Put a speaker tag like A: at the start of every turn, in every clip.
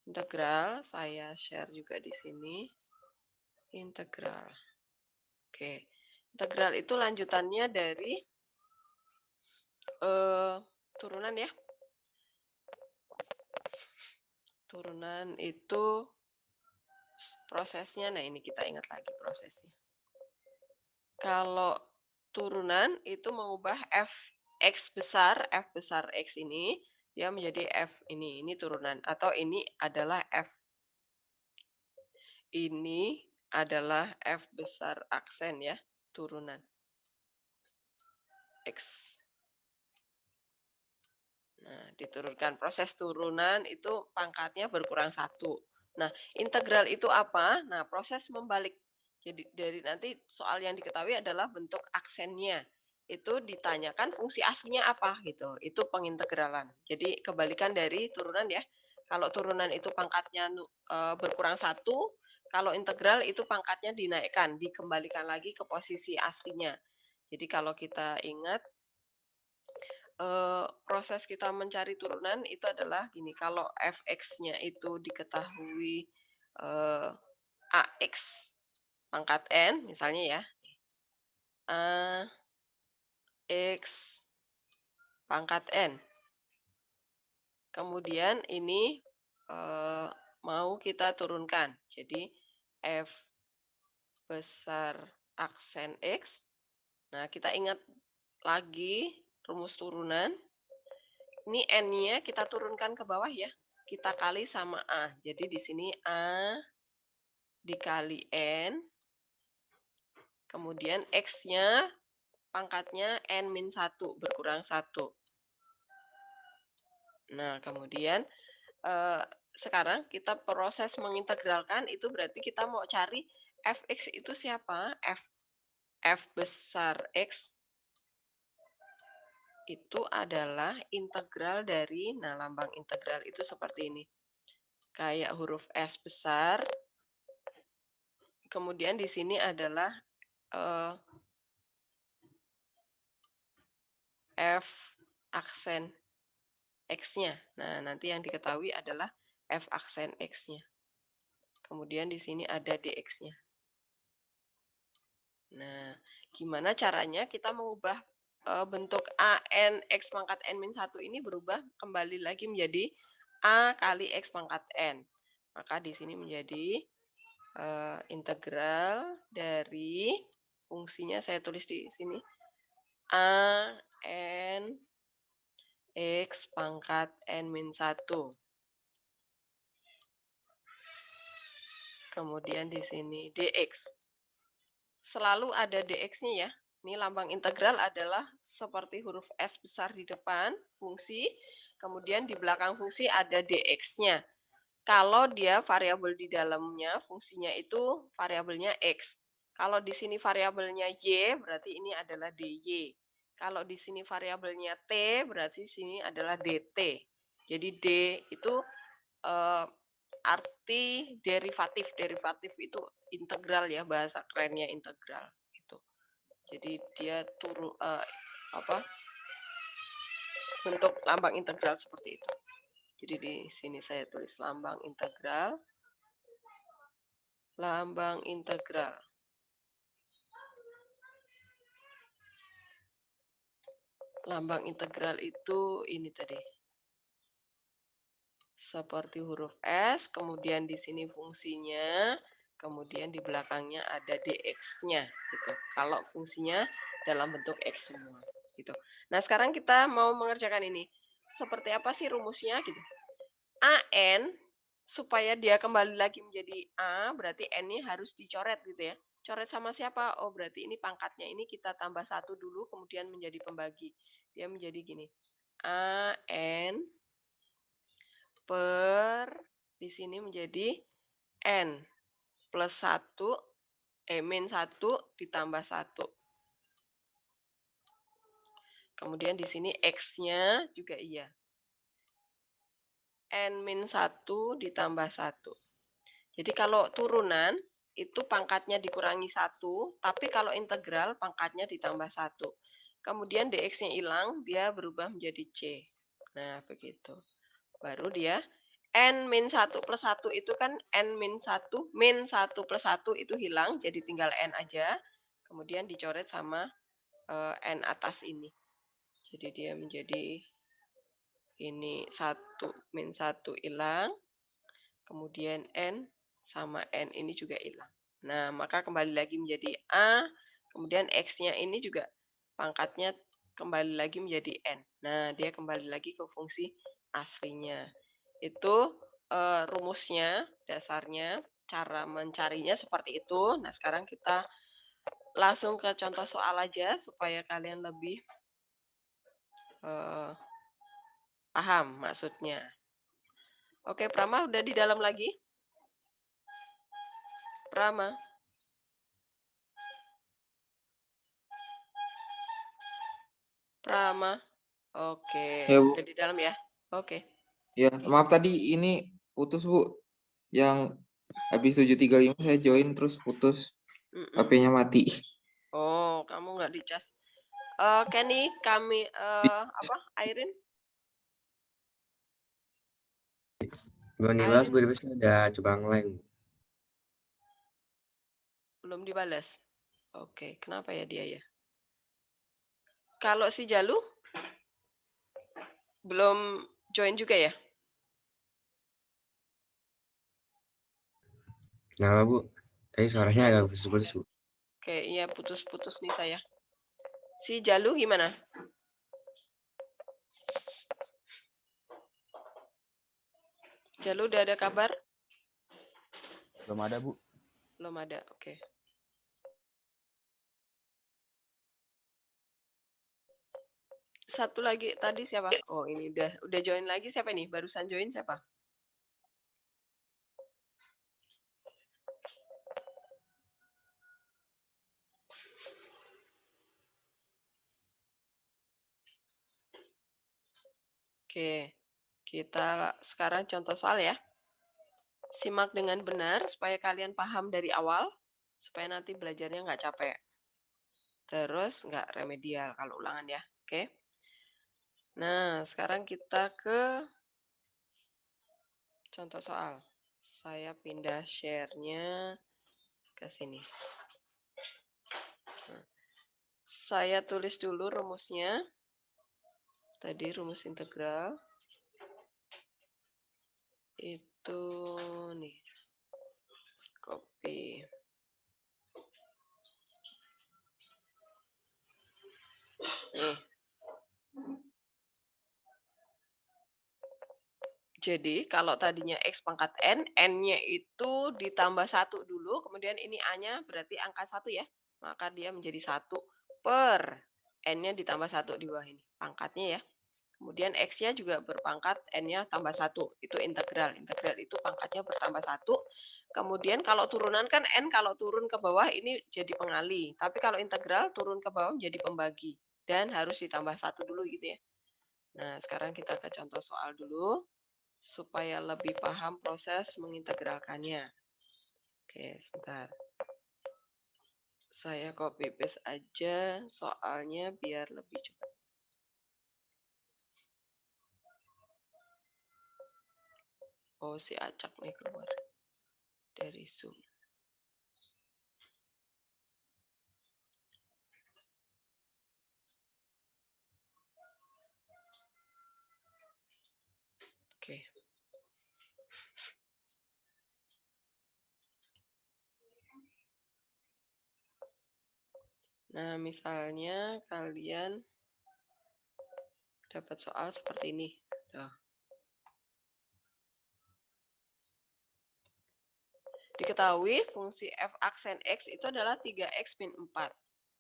A: Integral, saya share juga di sini. Integral. Oke. Integral itu lanjutannya dari turunan ya. Turunan itu prosesnya, nah ini kita ingat lagi prosesnya. Kalau turunan itu mengubah f besar x ini, dia menjadi f ini turunan. Atau ini adalah f. Ini adalah f besar aksen ya, turunan x. Nah, diturunkan. Proses turunan itu pangkatnya berkurang 1. Nah, integral itu apa? Nah, proses membalik. Jadi dari nanti soal yang diketahui adalah bentuk aksennya. Itu ditanyakan fungsi aslinya apa gitu. Itu pengintegralan. Jadi kebalikan dari turunan ya. Kalau turunan itu pangkatnya berkurang 1, kalau integral itu pangkatnya dinaikkan, dikembalikan lagi ke posisi aslinya. Jadi kalau kita ingat proses kita mencari turunan itu adalah gini, kalau fx-nya itu diketahui ax pangkat n, misalnya ya, ax pangkat n. Kemudian ini mau kita turunkan, jadi f besar aksen x. Nah, kita ingat lagi rumus turunan. Ini n-nya kita turunkan ke bawah ya. Kita kali sama A. Jadi di sini A dikali N. Kemudian X-nya pangkatnya N-1, berkurang 1. Nah, kemudian sekarang kita proses mengintegralkan, itu berarti kita mau cari fx itu siapa? F besar X itu adalah integral dari, nah lambang integral itu seperti ini. Kayak huruf S besar. Kemudian di sini adalah F aksen X-nya. Nah, nanti yang diketahui adalah F aksen X-nya. Kemudian di sini ada DX-nya. Nah, gimana caranya kita mengubah bentuk AN X pangkat N-1 ini berubah kembali lagi menjadi A kali X pangkat N. Maka di sini menjadi integral dari fungsinya, saya tulis di sini, A N X pangkat N-1. Kemudian di sini DX. Selalu ada DX-nya ya. Ini lambang integral adalah seperti huruf S besar di depan, fungsi. Kemudian di belakang fungsi ada DX-nya. Kalau dia variabel di dalamnya, fungsinya itu variabelnya X. Kalau di sini variabelnya Y, berarti ini adalah DY. Kalau di sini variabelnya T, berarti sini adalah DT. Jadi D itu arti derivatif. Derivatif itu integral ya, bahasa kerennya integral gitu. Jadi dia bentuk lambang integral seperti itu. Jadi di sini saya tulis lambang integral. Lambang integral. Lambang integral itu ini tadi. Seperti huruf S, kemudian di sini fungsinya, kemudian di belakangnya ada dx-nya gitu. Kalau fungsinya dalam bentuk x semua gitu. Nah, sekarang kita mau mengerjakan ini. Seperti apa sih rumusnya gitu. AN supaya dia kembali lagi menjadi A, berarti N-nya harus dicoret gitu ya. Coret sama siapa? Oh, berarti ini pangkatnya ini kita tambah 1 dulu, kemudian menjadi pembagi. Dia menjadi gini. AN per di sini menjadi N plus 1, min 1 ditambah 1. Kemudian di sini X-nya juga iya. N-1 ditambah 1. Jadi kalau turunan, itu pangkatnya dikurangi 1, tapi kalau integral pangkatnya ditambah 1. Kemudian dx-nya hilang, dia berubah menjadi C. Nah, begitu. Baru dia N min 1 plus 1 itu kan N min 1, min 1 plus 1 itu hilang, jadi tinggal N aja. Kemudian dicoret sama N atas ini. Jadi dia menjadi ini 1 min 1 hilang. Kemudian N sama N ini juga hilang. Nah, maka kembali lagi menjadi A. Kemudian X-nya ini juga pangkatnya kembali lagi menjadi N. Nah, dia kembali lagi ke fungsi aslinya. Itu rumusnya, dasarnya, cara mencarinya seperti itu. Nah, sekarang kita langsung ke contoh soal aja supaya kalian lebih paham maksudnya. Oke, Prama udah di dalam lagi? Prama. Prama. Oke,
B: Ya, Bu.
A: udah di dalam ya? Oke.
B: Ya, maaf tadi ini putus, Bu. Yang habis 735 saya join terus putus. HP-nya mati.
A: Oh, kamu nggak dicas. Kenny, kami apa? Airin?
C: Belum dibalas, Bu, tapi udah coba nge-line.
A: Belum dibalas. Oke, kenapa ya dia ya? Kalau si Jalu belum join juga ya?
C: Kenapa, Bu? Tadi suaranya agak putus-putus, Bu.
A: Oke, iya putus-putus nih saya. Si Jalu gimana? Jalu udah ada kabar?
D: Belum ada, Bu.
A: Belum ada, oke. Satu lagi tadi siapa? Oh, ini udah join lagi siapa nih? Barusan join siapa? Oke, kita sekarang contoh soal ya. Simak dengan benar supaya kalian paham dari awal, supaya nanti belajarnya nggak capek. Terus nggak remedial kalau ulangan ya, oke? Nah, sekarang kita ke contoh soal. Saya pindah share-nya ke sini. Nah, saya tulis dulu rumusnya. Tadi rumus integral. Itu nih. Copy. Nih. Jadi kalau tadinya X pangkat N, N-nya itu ditambah 1 dulu, kemudian ini A-nya berarti angka 1 ya. Maka dia menjadi 1 per N-nya ditambah 1 di bawah ini. Pangkatnya ya. Kemudian X-nya juga berpangkat N-nya tambah 1. Itu integral. Integral itu pangkatnya bertambah 1. Kemudian kalau turunan kan N kalau turun ke bawah ini jadi pengali. Tapi kalau integral turun ke bawah menjadi pembagi. Dan harus ditambah 1 dulu gitu ya. Nah, sekarang kita ke contoh soal dulu supaya lebih paham proses mengintegralkannya. Oke, sebentar. Saya copy paste aja soalnya biar lebih cepat. Oh, si acak nih keluar dari Zoom. Oke. Nah, misalnya kalian dapat soal seperti ini. Tuh. Diketahui fungsi f aksen x itu adalah 3x min 4.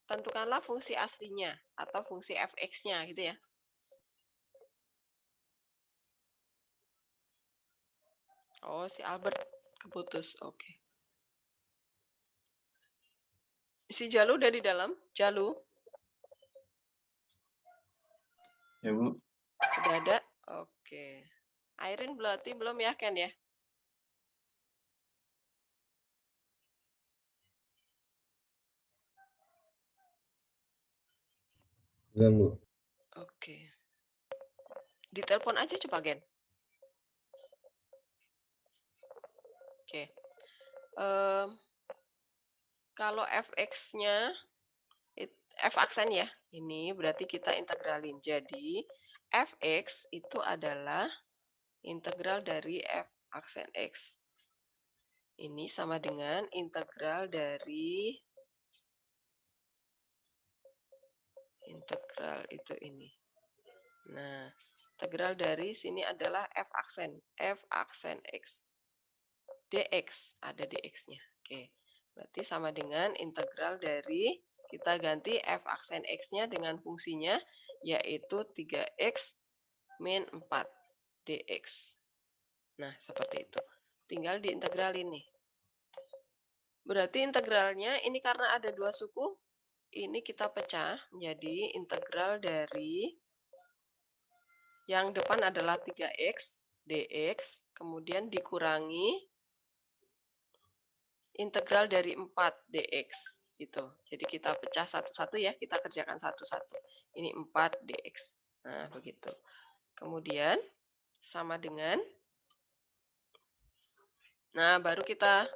A: Tentukanlah fungsi aslinya atau fungsi fx-nya gitu ya. Oh, si Albert keputus. Oke. Si Jalu udah di dalam? Jalu?
D: Ya, Bu.
A: Udah ada? Oke. Airin berarti belum ya, Ken ya?
C: Belum, Bu.
A: Oke. Ditelepon aja coba, Gen. Oke. Kalau fx-nya f aksen ya, ini berarti kita integralin. Jadi fx itu adalah integral dari f aksen x. Ini sama dengan integral dari integral itu ini. Nah, integral dari sini adalah f aksen x. dx, ada dx-nya. Oke. Berarti sama dengan integral dari kita ganti f aksen x-nya dengan fungsinya, yaitu 3x min 4 dx. Nah, seperti itu. Tinggal diintegralin nih. Berarti integralnya ini karena ada dua suku, ini kita pecah menjadi integral dari yang depan adalah 3x dx, kemudian dikurangi integral dari 4 dx. Gitu. Jadi kita pecah satu-satu ya, kita kerjakan satu-satu. Ini 4 dx. Nah, begitu. Kemudian sama dengan, nah baru kita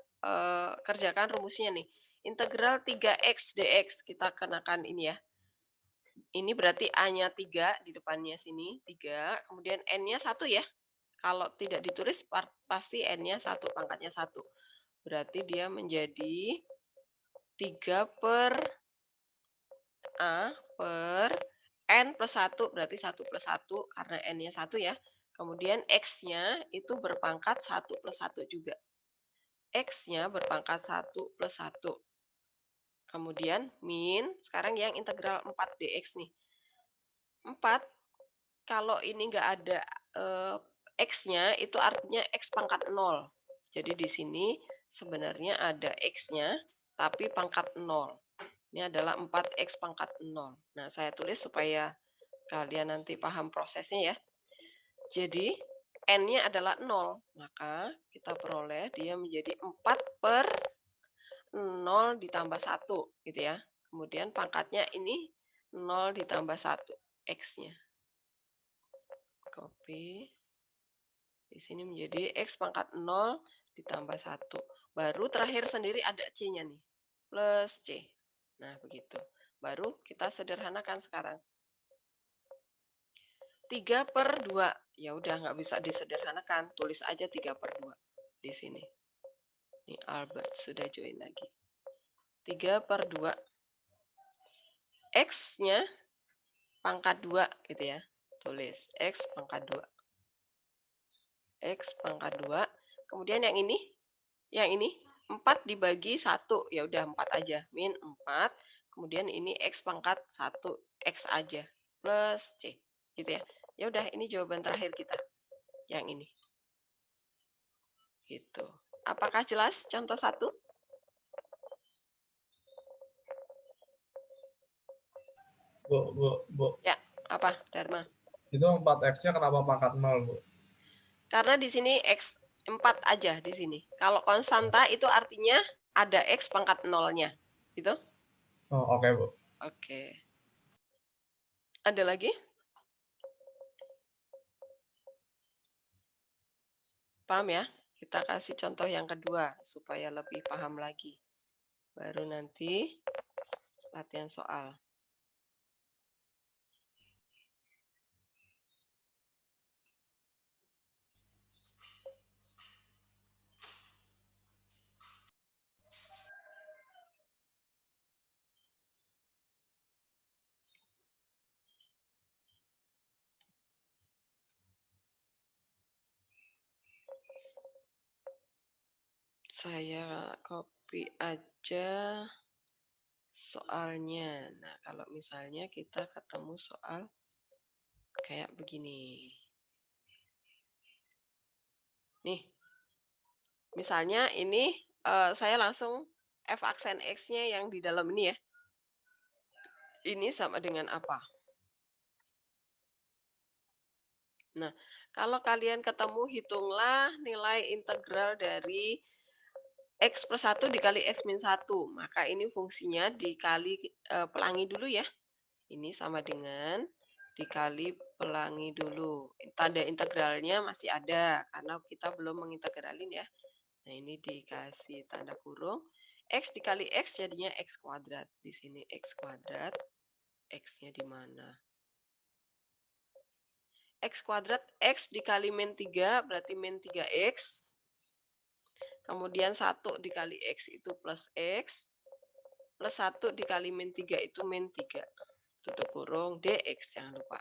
A: kerjakan rumusnya nih. Integral 3x dx, kita kenakan ini ya. Ini berarti A-nya 3, di depannya sini 3, kemudian N-nya 1 ya. Kalau tidak ditulis, pasti N-nya 1, pangkatnya 1. Berarti dia menjadi 3 per A per N plus 1, berarti 1 plus 1, karena N-nya 1 ya. Kemudian X-nya itu berpangkat 1 plus 1 juga. X-nya berpangkat 1 plus 1. Kemudian min, sekarang yang integral 4 dx nih. 4, kalau ini nggak ada X-nya, itu artinya X pangkat 0. Jadi di sini sebenarnya ada X-nya, tapi pangkat 0. Ini adalah 4X pangkat 0. Nah, saya tulis supaya kalian nanti paham prosesnya ya. Jadi, N-nya adalah 0. Maka kita peroleh dia menjadi 4 per 0 ditambah 1. Gitu ya. Kemudian pangkatnya ini 0 ditambah 1. X-nya. Copy. Di sini menjadi X pangkat 0 ditambah 1. Baru terakhir sendiri ada C-nya nih. Plus C. Nah, begitu. Baru kita sederhanakan sekarang. 3 per 2. Ya udah, nggak bisa disederhanakan. Tulis aja 3 per 2 di sini. Ini Albert sudah join lagi. 3 per 2. X-nya pangkat 2 gitu ya. Tulis X pangkat 2. X pangkat 2. Kemudian yang ini 4 dibagi 1. Ya udah 4 aja. Min 4. Kemudian ini X pangkat 1. X aja. Plus C. Gitu ya. Ya udah, ini jawaban terakhir kita. Yang ini. Gitu. Apakah jelas contoh 1?
E: Bu.
A: Ya, apa, Dharma?
E: Itu 4X-nya kenapa pangkat 0, Bu?
A: Karena di sini X 4 aja di sini. Kalau konstanta itu artinya ada X pangkat 0-nya. Gitu?
E: Oh, oke, Bu.
A: Oke. Ada lagi? Paham ya? Kita kasih contoh yang kedua supaya lebih paham lagi. Baru nanti latihan soal. Saya copy aja soalnya. Nah, kalau misalnya kita ketemu soal kayak begini. Nih, misalnya ini saya langsung F aksen X-nya yang di dalam ini ya. Ini sama dengan apa? Nah, kalau kalian ketemu, hitunglah nilai integral dari X plus 1 dikali X min 1. Maka ini fungsinya dikali pelangi dulu ya. Ini sama dengan dikali pelangi dulu. Tanda integralnya masih ada, karena kita belum mengintegralin ya. Nah, ini dikasih tanda kurung. X dikali X jadinya X kuadrat. Di sini X kuadrat. X-nya di mana? X kuadrat, X dikali min 3, berarti min 3X. Kemudian 1 dikali X itu plus X. Plus 1 dikali min 3 itu min 3. Tutup kurung, DX, jangan lupa.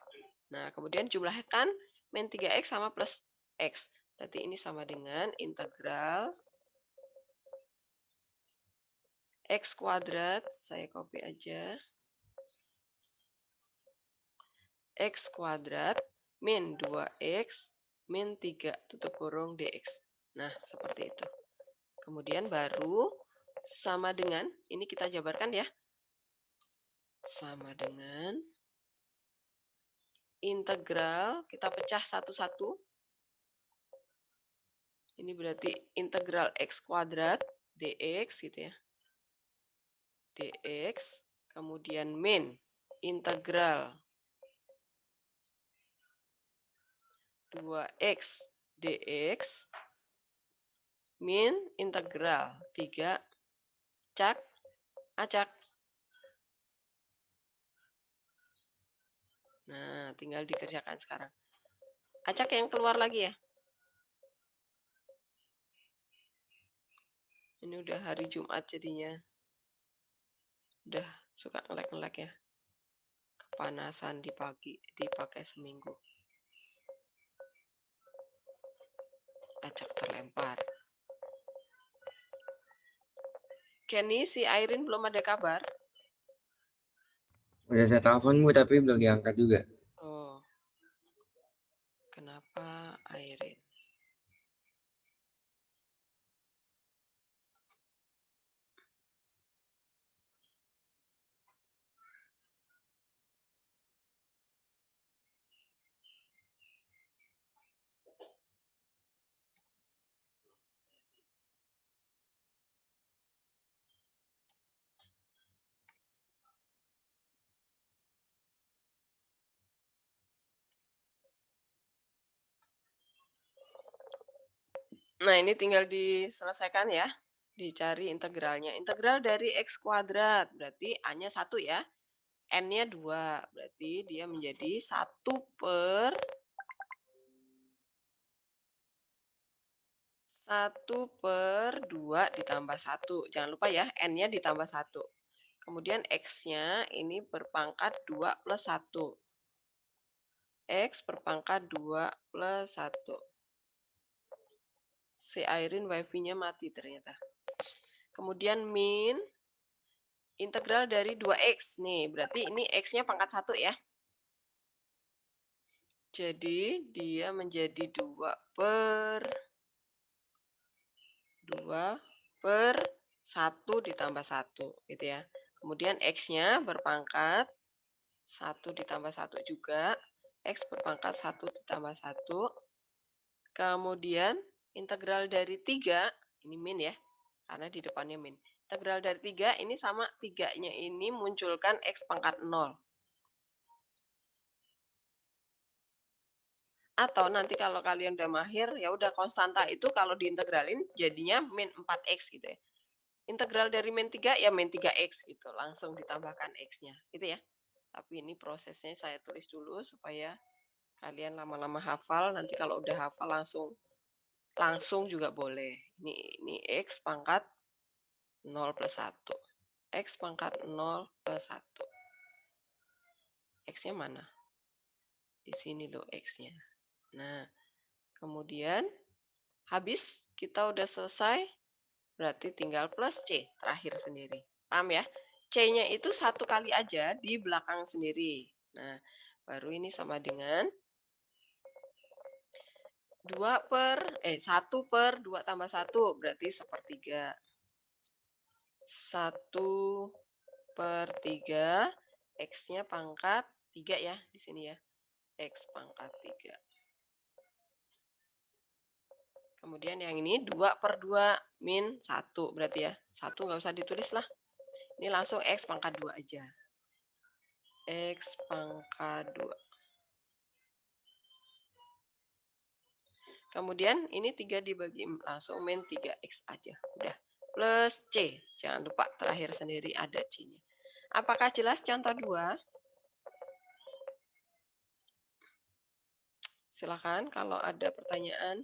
A: Nah, kemudian jumlahkan min 3X sama plus X. Berarti ini sama dengan integral X kuadrat. Saya copy aja. X kuadrat min 2X min 3 tutup kurung DX. Nah, seperti itu. Kemudian baru sama dengan, ini kita jabarkan ya. Sama dengan integral, kita pecah satu-satu. Ini berarti integral X kuadrat DX gitu ya. DX, kemudian min integral 2X DX min integral 3 cak acak. Nah, tinggal dikerjakan sekarang. Acak yang keluar lagi ya. Ini udah hari Jumat jadinya. Udah suka ngelek-ngelek ya. Kepanasan di pagi, dipakai seminggu. Acak terlempar. Kenny, si Airin belum ada kabar?
C: Udah saya telepon Bu, tapi belum diangkat juga.
A: Oh. Kenapa Airin? Nah, ini tinggal diselesaikan ya. Dicari integralnya. Integral dari X kuadrat. Berarti A-nya 1 ya. N-nya 2. Berarti dia menjadi 1 per 2 ditambah 1. Jangan lupa ya, N-nya ditambah 1. Kemudian X-nya ini berpangkat 2 plus 1. X berpangkat 2 plus 1. Si Airin wifi-nya mati ternyata. Kemudian min integral dari 2X. Nih, berarti ini X-nya pangkat 1 ya. Jadi, dia menjadi 2 per 1 ditambah 1. Gitu ya. Kemudian X-nya berpangkat 1 ditambah 1 juga. X berpangkat 1 ditambah 1. Kemudian integral dari 3, ini min ya, karena di depannya min. Integral dari 3 ini sama 3-nya ini munculkan X pangkat 0. Atau nanti kalau kalian udah mahir, ya udah konstanta itu kalau diintegralin jadinya min 4X gitu ya. Integral dari min 3 ya min 3X gitu, langsung ditambahkan X-nya gitu ya. Tapi ini prosesnya saya tulis dulu supaya kalian lama-lama hafal, nanti kalau udah hafal langsung juga boleh. Ini X pangkat 0 plus 1. X pangkat 0 plus 1. X-nya mana? Di sini loh X-nya. Nah, kemudian habis kita udah selesai, berarti tinggal plus C terakhir sendiri. Paham ya? C-nya itu 1 kali aja di belakang sendiri. Nah, baru ini sama dengan 1 per 2 tambah 1 berarti 1/3. 1 per 3, X-nya pangkat 3 ya di sini ya. X pangkat 3. Kemudian yang ini 2 per 2 min 1 berarti ya. 1 nggak usah ditulis lah. Ini langsung X pangkat 2 aja. X pangkat 2. Kemudian ini 3 dibagi langsung min 3x aja. Udah. Plus C. Jangan lupa terakhir sendiri ada C-nya. Apakah jelas contoh 2? Silakan kalau ada pertanyaan.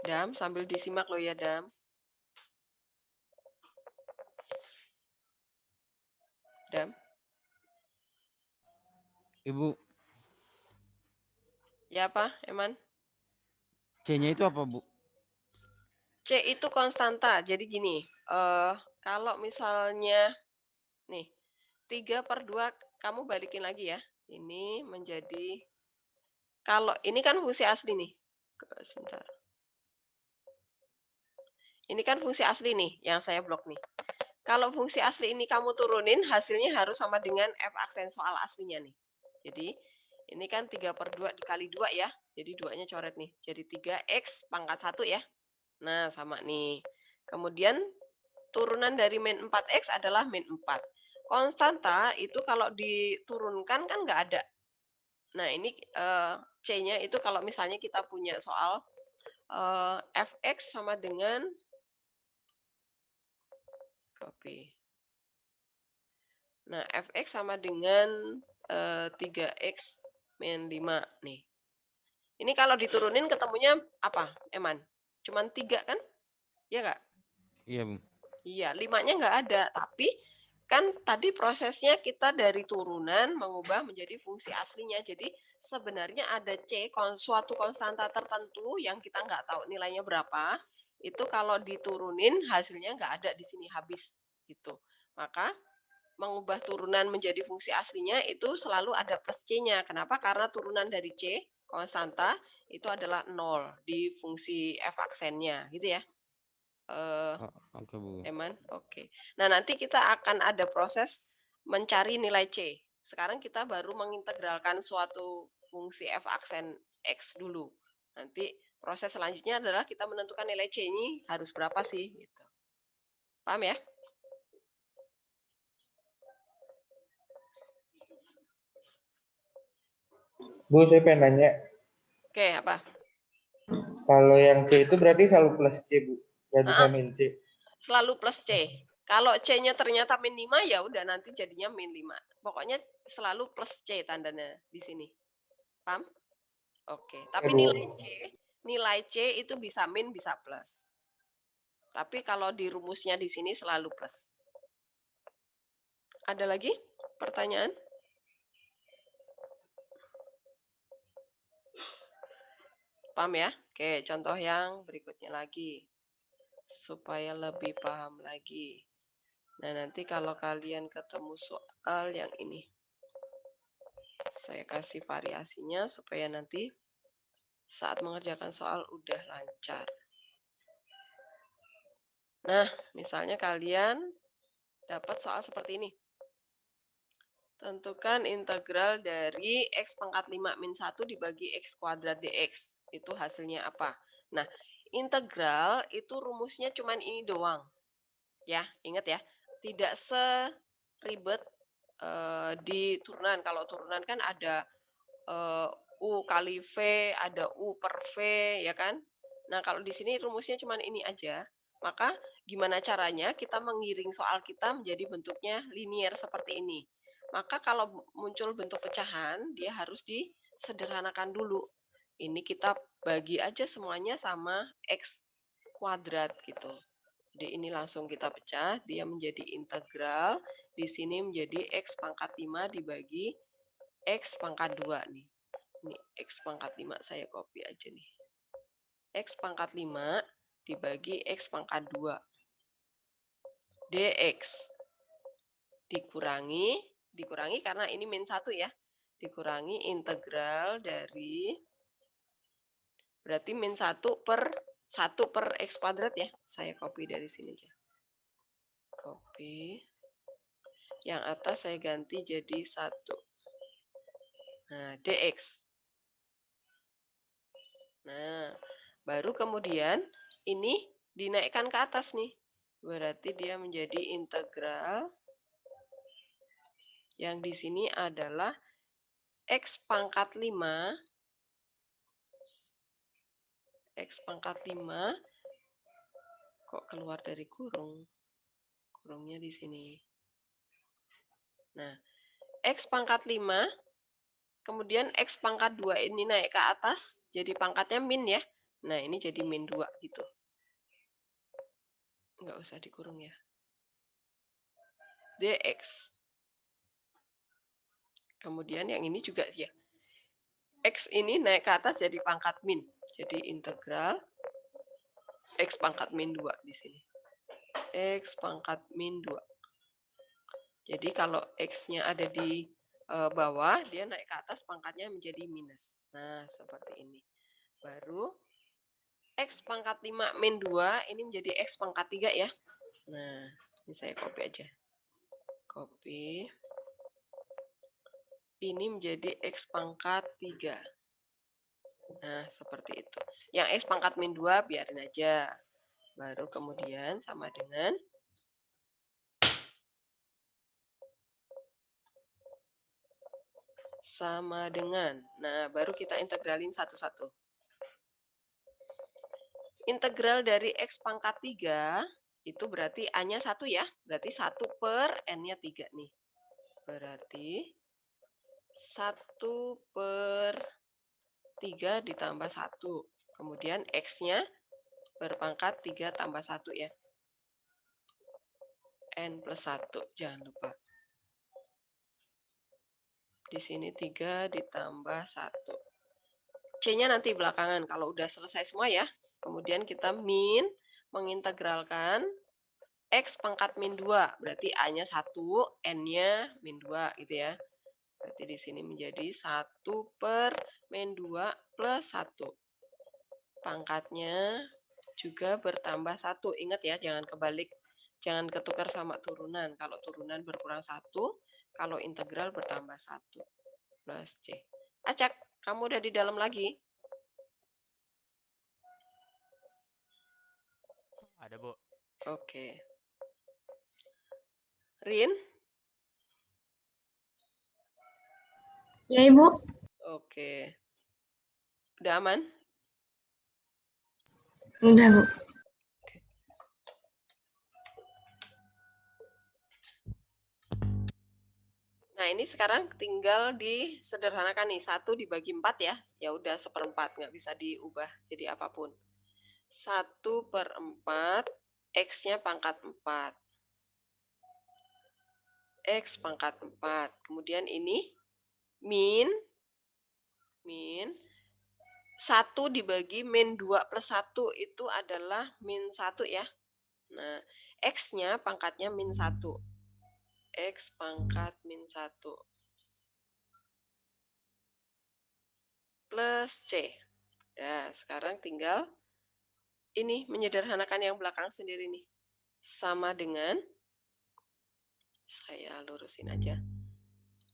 A: Dam, sambil disimak loh ya, Dam. Dam.
F: Ibu,
A: Ya apa, Eman?
F: C-nya itu apa, Bu?
A: C itu konstanta. Jadi gini, kalau misalnya nih 3/2 kamu balikin lagi ya. Ini menjadi, kalau ini kan fungsi asli nih. Sebentar. Ini kan fungsi asli nih yang saya blok nih. Kalau fungsi asli ini kamu turunin, hasilnya harus sama dengan f aksen soal aslinya nih. Jadi ini kan 3/2 dikali 2 ya. Jadi 2-nya coret nih. Jadi 3x pangkat 1 ya. Nah, sama nih. Kemudian turunan dari min 4x adalah min 4. Konstanta itu kalau diturunkan kan nggak ada. Nah, ini C-nya itu kalau misalnya kita punya soal fx sama dengan copy. Nah, fx sama dengan 3x min 5 nih. Ini kalau diturunin ketemunya apa, Eman? Cuman 3 kan? Ya nggak?
F: Iya, Bu.
A: Iya, 5-nya nggak ada. Tapi kan tadi prosesnya kita dari turunan mengubah menjadi fungsi aslinya. Jadi sebenarnya ada C, suatu konstanta tertentu yang kita nggak tahu nilainya berapa. Itu kalau diturunin hasilnya nggak ada di sini, habis gitu. Maka mengubah turunan menjadi fungsi aslinya itu selalu ada plus C-nya. Kenapa? Karena turunan dari C, konstanta, itu adalah 0 di fungsi f aksennya, gitu ya.
F: Oke, Bu.
A: Eman, oke. Nah, nanti kita akan ada proses mencari nilai C. Sekarang kita baru mengintegralkan suatu fungsi f aksen X dulu. Nanti proses selanjutnya adalah kita menentukan nilai C ini harus berapa sih. Gitu. Paham ya?
G: Bu, saya pengen nanya.
A: Oke, apa?
G: Kalau yang C itu berarti selalu plus C, Bu. Nggak bisa min C.
A: Selalu plus C. Kalau C-nya ternyata min 5, ya udah nanti jadinya min 5. Pokoknya selalu plus C tandanya di sini. Paham? Oke. Tapi nilai C itu bisa min, bisa plus. Tapi kalau di rumusnya di sini selalu plus. Ada lagi pertanyaan? Paham ya? Oke, contoh yang berikutnya lagi. Supaya lebih paham lagi. Nah, nanti kalau kalian ketemu soal yang ini, saya kasih variasinya supaya nanti saat mengerjakan soal udah lancar. Nah, misalnya kalian dapat soal seperti ini. Tentukan integral dari x pangkat 5 min 1 dibagi x kuadrat dx. Itu hasilnya apa? Nah, integral itu rumusnya cuma ini doang. Ya, ingat ya. Tidak seribet di turunan. Kalau turunan kan ada U kali V, ada U per V, ya kan? Nah, kalau di sini rumusnya cuma ini aja. Maka gimana caranya kita mengiring soal kita menjadi bentuknya linier seperti ini. Maka kalau muncul bentuk pecahan, dia harus disederhanakan dulu. Ini kita bagi aja semuanya sama X kuadrat gitu. Jadi ini langsung kita pecah, dia menjadi integral. Di sini menjadi X pangkat 5 dibagi X pangkat 2 nih. Ini X pangkat 5 saya copy aja nih. X pangkat 5 dibagi X pangkat 2. dx dikurangi karena ini min 1 ya. Dikurangi integral dari, berarti min 1 per X kuadrat ya. Saya copy dari sini aja. Copy. Yang atas saya ganti jadi 1. Nah, dx. Nah, baru kemudian ini dinaikkan ke atas nih. Berarti dia menjadi integral yang di sini adalah X pangkat 5. X pangkat 5. Kok keluar dari kurung? Kurungnya di sini. Nah, X pangkat 5. Kemudian X pangkat 2 ini naik ke atas. Jadi pangkatnya min ya. Nah, ini jadi min 2 gitu. Nggak usah dikurung ya. Dx. Kemudian yang ini juga ya. X ini naik ke atas jadi pangkat min. Jadi integral X pangkat min 2 di sini. X pangkat min 2. Jadi kalau X-nya ada di bawah, dia naik ke atas pangkatnya menjadi minus. Nah, seperti ini. Baru X pangkat 5 min 2, ini menjadi X pangkat 3 ya. Nah, ini saya copy aja. Copy. Ini menjadi X pangkat 3. Nah, seperti itu. Yang X pangkat min 2 biarin aja. Baru kemudian sama dengan Nah, baru kita integralin satu-satu. Integral dari X pangkat 3 itu berarti A-nya 1 ya. Berarti 1 per N-nya 3 nih. Berarti 1 per 3 ditambah 1. Kemudian X-nya berpangkat 3 tambah 1 ya. N plus 1, jangan lupa. Di sini 3 ditambah 1. C-nya nanti belakangan kalau udah selesai semua ya. Kemudian kita min mengintegralkan X pangkat min 2. Berarti A-nya 1, N-nya min 2 gitu ya. Berarti di sini menjadi 1 per min 2 plus 1. Pangkatnya juga bertambah 1. Ingat ya, jangan kebalik. Jangan ketukar sama turunan. Kalau turunan berkurang 1, kalau integral bertambah 1. Plus C. Acak, kamu udah di dalam lagi?
D: Ada, Bu.
A: Oke. Rin?
H: Ya, Ibu.
A: Oke. Udah aman?
H: Udah, Bu.
A: Nah, ini sekarang tinggal disederhanakan nih. 1 dibagi 4 ya. Ya udah 1/4, nggak bisa diubah jadi apapun. 1 per 4, X-nya pangkat 4. X pangkat 4. Kemudian ini min 1 dibagi min 2 plus 1 itu adalah min 1 ya. Nah, X-nya pangkatnya min 1. X pangkat min 1. Plus C. Ya, sekarang tinggal ini menyederhanakan yang belakang sendiri nih. Sama dengan, saya lurusin aja.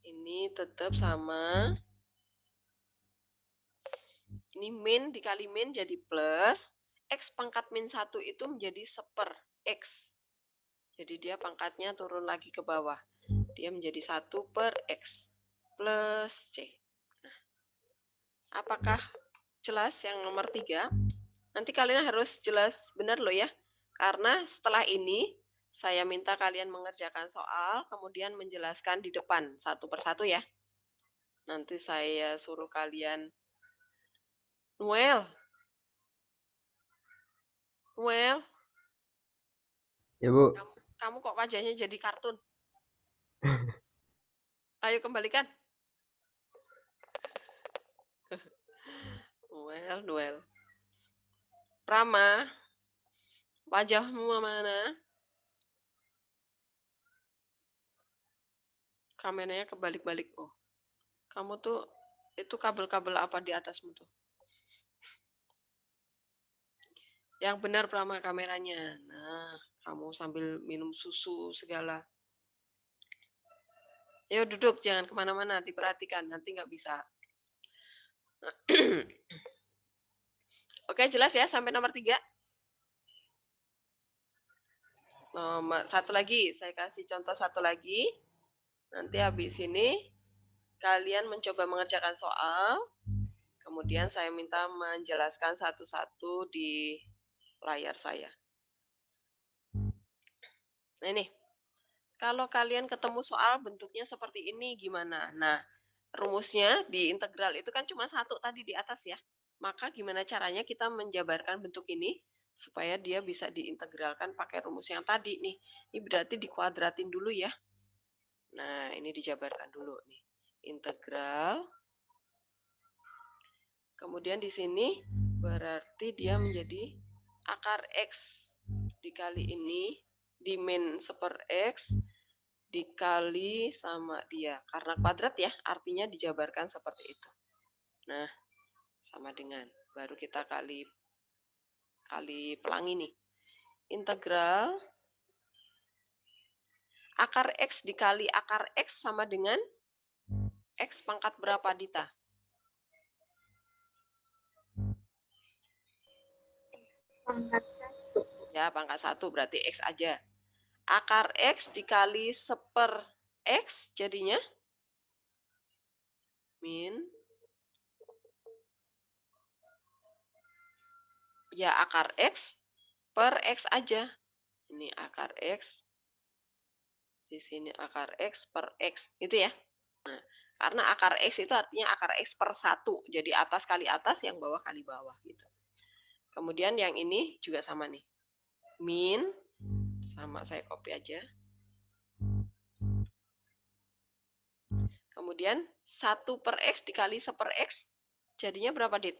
A: Ini tetap sama. Ini min dikali min jadi plus. X pangkat min 1 itu menjadi 1/4 X. Jadi dia pangkatnya turun lagi ke bawah. Dia menjadi 1 per X plus C. Nah, apakah jelas yang nomor 3? Nanti kalian harus jelas benar loh ya. Karena setelah ini, saya minta kalian mengerjakan soal, kemudian menjelaskan di depan, satu persatu ya. Nanti saya suruh kalian, Noel.
C: Ya, Bu.
A: Kamu kok wajahnya jadi kartun? Ayo kembalikan. Noel. Prama, wajahmu mana? Kameranya kebalik-balik. Oh, kamu tuh, itu kabel-kabel apa di atasmu tuh? Yang benar Prama kameranya. Nah, kamu sambil minum susu segala. Yuk duduk, jangan kemana-mana, diperhatikan, nanti nggak bisa. Oke, jelas ya sampai nomor 3? Nomor 1 lagi, saya kasih contoh 1 lagi. Nanti habis ini kalian mencoba mengerjakan soal, kemudian saya minta menjelaskan satu-satu di layar saya. Nah ini, kalau kalian ketemu soal bentuknya seperti ini gimana? Nah, rumusnya di integral itu kan cuma satu tadi di atas ya. Maka gimana caranya kita menjabarkan bentuk ini supaya dia bisa diintegralkan pakai rumus yang tadi nih. Ini berarti dikuadratin dulu ya. Nah, ini dijabarkan dulu nih. Integral. Kemudian di sini berarti dia menjadi akar X dikali ini di min seper X dikali sama dia. Karena kuadrat ya, artinya dijabarkan seperti itu. Nah, sama dengan. Baru kita kali pelangi nih. Integral akar X dikali akar X sama dengan X pangkat berapa, Dita?
H: Pangkat 1.
A: Ya, pangkat 1 berarti X aja. Akar X dikali seper X jadinya min. Ya, akar X per X aja. Ini akar X. Di sini akar X per X. Gitu ya. Nah, karena akar X itu artinya akar X per 1. Jadi atas kali atas, yang bawah kali bawah. Gitu. Kemudian yang ini juga sama nih. Min. Sama, saya copy aja. Kemudian 1 per X dikali seper X. Jadinya berapa, Dit?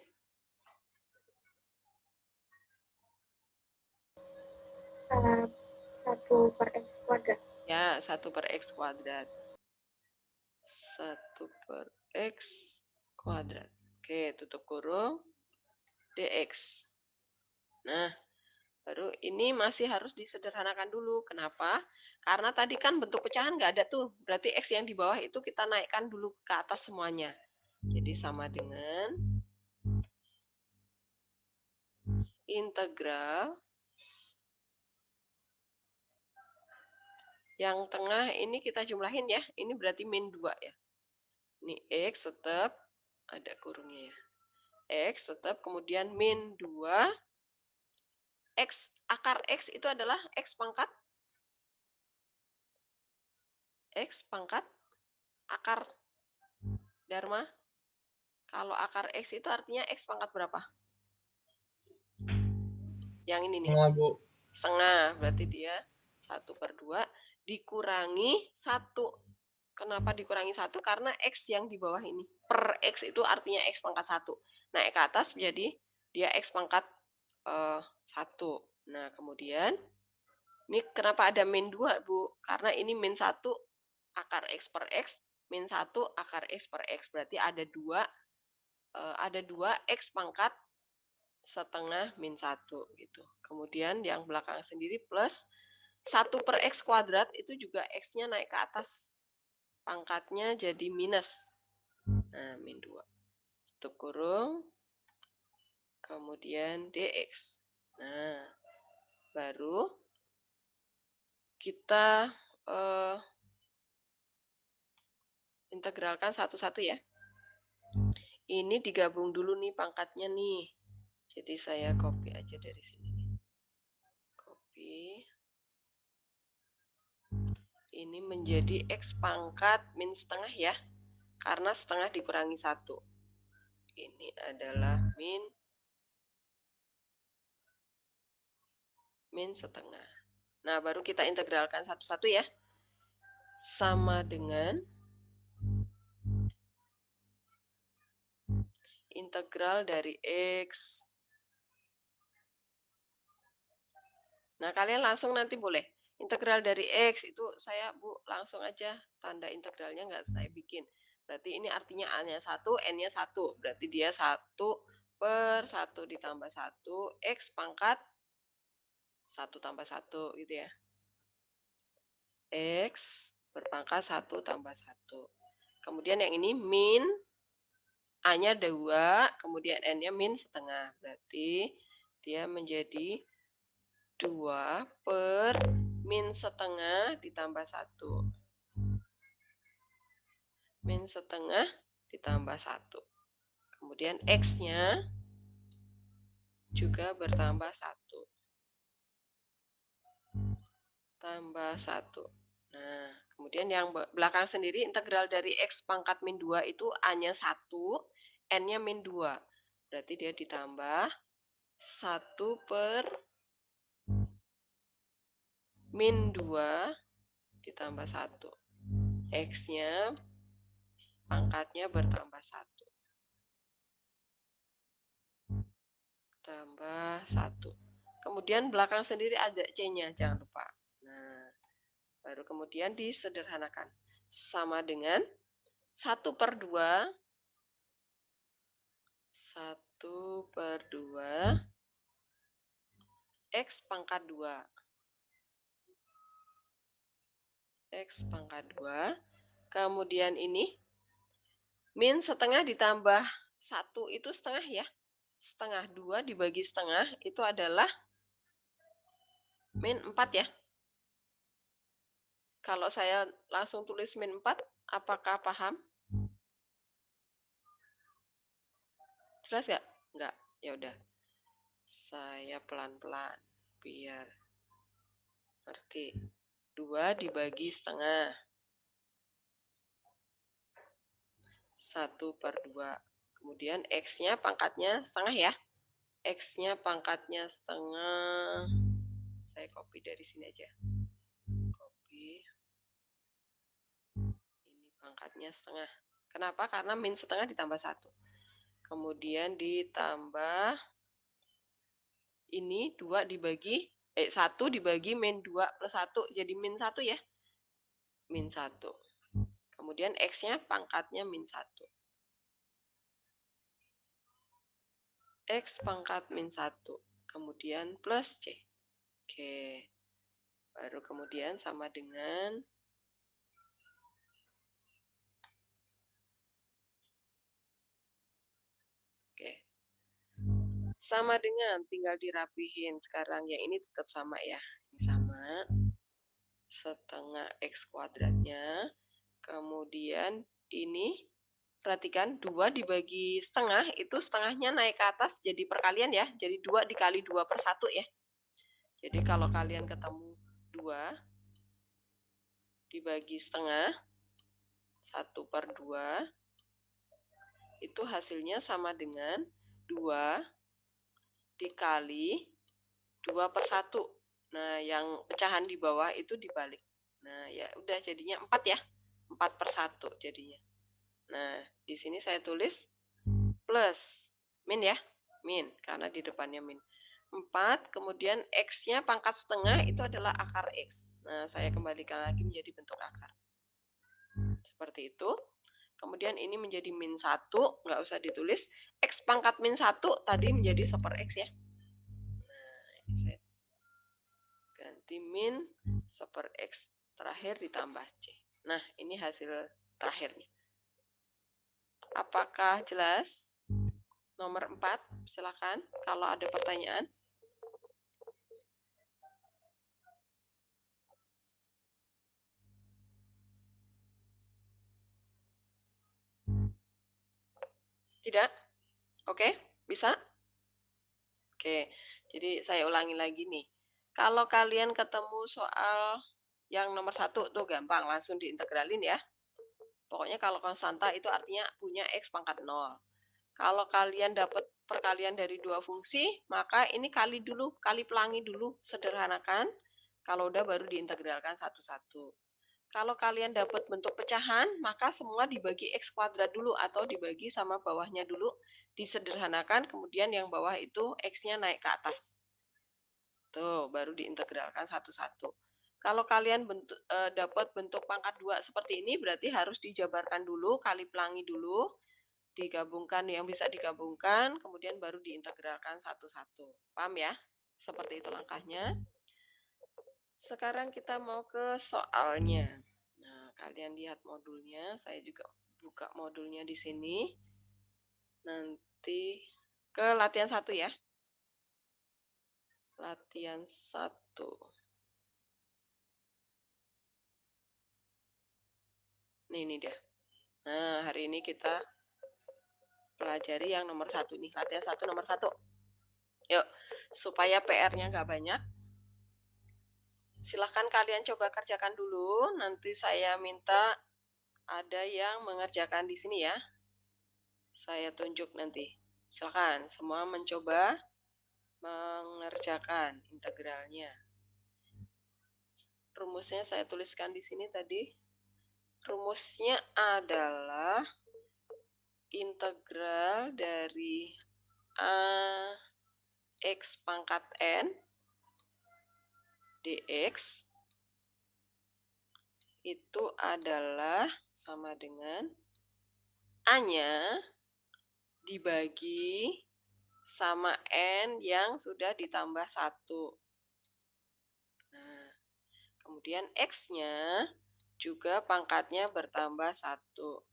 H: 1 per X kuadrat.
A: Ya, 1 per X kuadrat. 1 per X kuadrat. Oke, tutup kurung. DX. Nah, baru ini masih harus disederhanakan dulu. Kenapa? Karena tadi kan bentuk pecahan nggak ada tuh. Berarti X yang di bawah itu kita naikkan dulu ke atas semuanya. Jadi sama dengan integral yang tengah ini kita jumlahin ya. Ini berarti min 2 ya. Ini X tetap ada kurungnya ya. X tetap kemudian min 2. X, akar X itu adalah X pangkat akar Dharma. Kalau akar X itu artinya X pangkat berapa? Yang ini nih.
E: Setengah, Bu.
A: Setengah, berarti dia 1/2 dikurangi 1. Kenapa dikurangi 1? Karena X yang di bawah ini. Per X itu artinya X pangkat 1. Naik ke atas jadi dia X pangkat 1. Nah, kemudian ini kenapa ada min 2, Bu? Karena ini min 1 akar X per X, min 1 akar X per X. Berarti ada 2 X pangkat setengah min 1 gitu. Kemudian yang belakang sendiri plus 1 per X kuadrat itu juga X-nya naik ke atas. Pangkatnya jadi minus. Nah, min 2. Tutup kurung. Kemudian DX. Nah, baru kita integralkan satu-satu ya. Ini digabung dulu nih pangkatnya nih. Jadi saya copy aja dari sini. Copy. Ini menjadi X pangkat min setengah ya. Karena setengah dikurangi 1. Ini adalah min setengah. Nah, baru kita integralkan satu-satu ya. Sama dengan integral dari X. Nah, kalian langsung nanti boleh. Integral dari X itu saya, Bu, langsung aja tanda integralnya nggak saya bikin. Berarti ini artinya A-nya 1, N-nya 1. Berarti dia 1 per 1 ditambah 1, X pangkat 1 tambah 1 gitu ya. X berpangkat 1 tambah 1. Kemudian yang ini min, A-nya 2, kemudian N-nya min setengah. Berarti dia menjadi 2 per min setengah ditambah 1. min setengah ditambah 1. Kemudian X-nya juga bertambah 1. Tambah 1. Nah, kemudian yang belakang sendiri integral dari X pangkat min 2 itu A-nya 1, N-nya min 2. Berarti dia ditambah 1 per min 2 ditambah 1. X-nya pangkatnya bertambah 1. Tambah 1. Kemudian belakang sendiri ada C-nya, jangan lupa. Nah, baru kemudian disederhanakan. Sama dengan 1 per 2. 1 per 2. X pangkat 2. X pangkat 2. Kemudian ini min setengah ditambah 1 itu setengah ya. Setengah 2 dibagi setengah itu adalah min 4 ya. Kalau saya langsung tulis min 4, apakah paham? Jelas ya? Enggak. Ya udah. Saya pelan-pelan biar ngerti. 2 dibagi setengah. 1 per 2. Kemudian X-nya pangkatnya setengah ya. X-nya pangkatnya setengah. Saya copy dari sini aja. Copy. Ini pangkatnya setengah. Kenapa? Karena min setengah ditambah 1. Kemudian ditambah ini 2 dibagi 1 dibagi min 2 plus 1 jadi min 1 ya. Min 1. Kemudian X-nya pangkatnya min 1. X pangkat min 1. Kemudian plus C. Oke. Baru kemudian sama dengan sama dengan tinggal dirapihin sekarang yang ini tetap sama ya. Ini sama setengah X kuadratnya. Kemudian ini perhatikan 2 dibagi setengah itu setengahnya naik ke atas jadi perkalian ya. Jadi 2 dikali 2 per 1 ya. Jadi kalau kalian ketemu 2 dibagi setengah 1 per 2 itu hasilnya sama dengan 2 dikali 2 per 1. Nah, yang pecahan di bawah itu dibalik. Nah, ya udah jadinya 4 ya. 4 per 1 jadinya. Nah, di sini saya tulis plus. Min ya. Min, karena di depannya min. 4, kemudian X-nya pangkat setengah itu adalah akar X. Nah, saya kembalikan lagi menjadi bentuk akar. Seperti itu. Kemudian ini menjadi min 1, nggak usah ditulis. X pangkat min 1 tadi menjadi 1 per X ya. Nah, ini saya ganti min 1 per X terakhir ditambah C. Nah, ini hasil terakhirnya. Apakah jelas? Nomor 4, silakan kalau ada pertanyaan. Tidak? Oke, bisa? Oke, jadi saya ulangi lagi nih. Kalau kalian ketemu soal yang nomor 1 tuh gampang, langsung diintegralin ya. Pokoknya kalau konstanta itu artinya punya X pangkat 0. Kalau kalian dapat perkalian dari 2 fungsi, maka ini kali dulu, kali pelangi dulu, sederhanakan. Kalau udah baru diintegralkan satu-satu. Kalau kalian dapat bentuk pecahan, maka semua dibagi X kuadrat dulu atau dibagi sama bawahnya dulu, disederhanakan, kemudian yang bawah itu X-nya naik ke atas. Tuh, baru diintegralkan satu-satu. Kalau kalian dapat bentuk pangkat 2 seperti ini, berarti harus dijabarkan dulu, kali pelangi dulu, digabungkan yang bisa digabungkan, kemudian baru diintegralkan satu-satu. Paham ya? Seperti itu langkahnya. Sekarang kita mau ke soalnya. Nah, kalian lihat modulnya. Saya juga buka modulnya di sini. Nanti ke latihan 1 ya. Latihan 1. Nih, ini dia. Nah, hari ini kita pelajari yang nomor 1 nih. Latihan 1 nomor 1. Yuk, supaya PR-nya nggak banyak. Silahkan kalian coba kerjakan dulu. Nanti saya minta ada yang mengerjakan di sini ya. Saya tunjuk nanti. Silahkan semua mencoba mengerjakan integralnya. Rumusnya saya tuliskan di sini tadi. Rumusnya adalah integral dari X pangkat N dx itu adalah sama dengan A-nya dibagi sama N yang sudah ditambah 1. Nah, kemudian X-nya juga pangkatnya bertambah 1.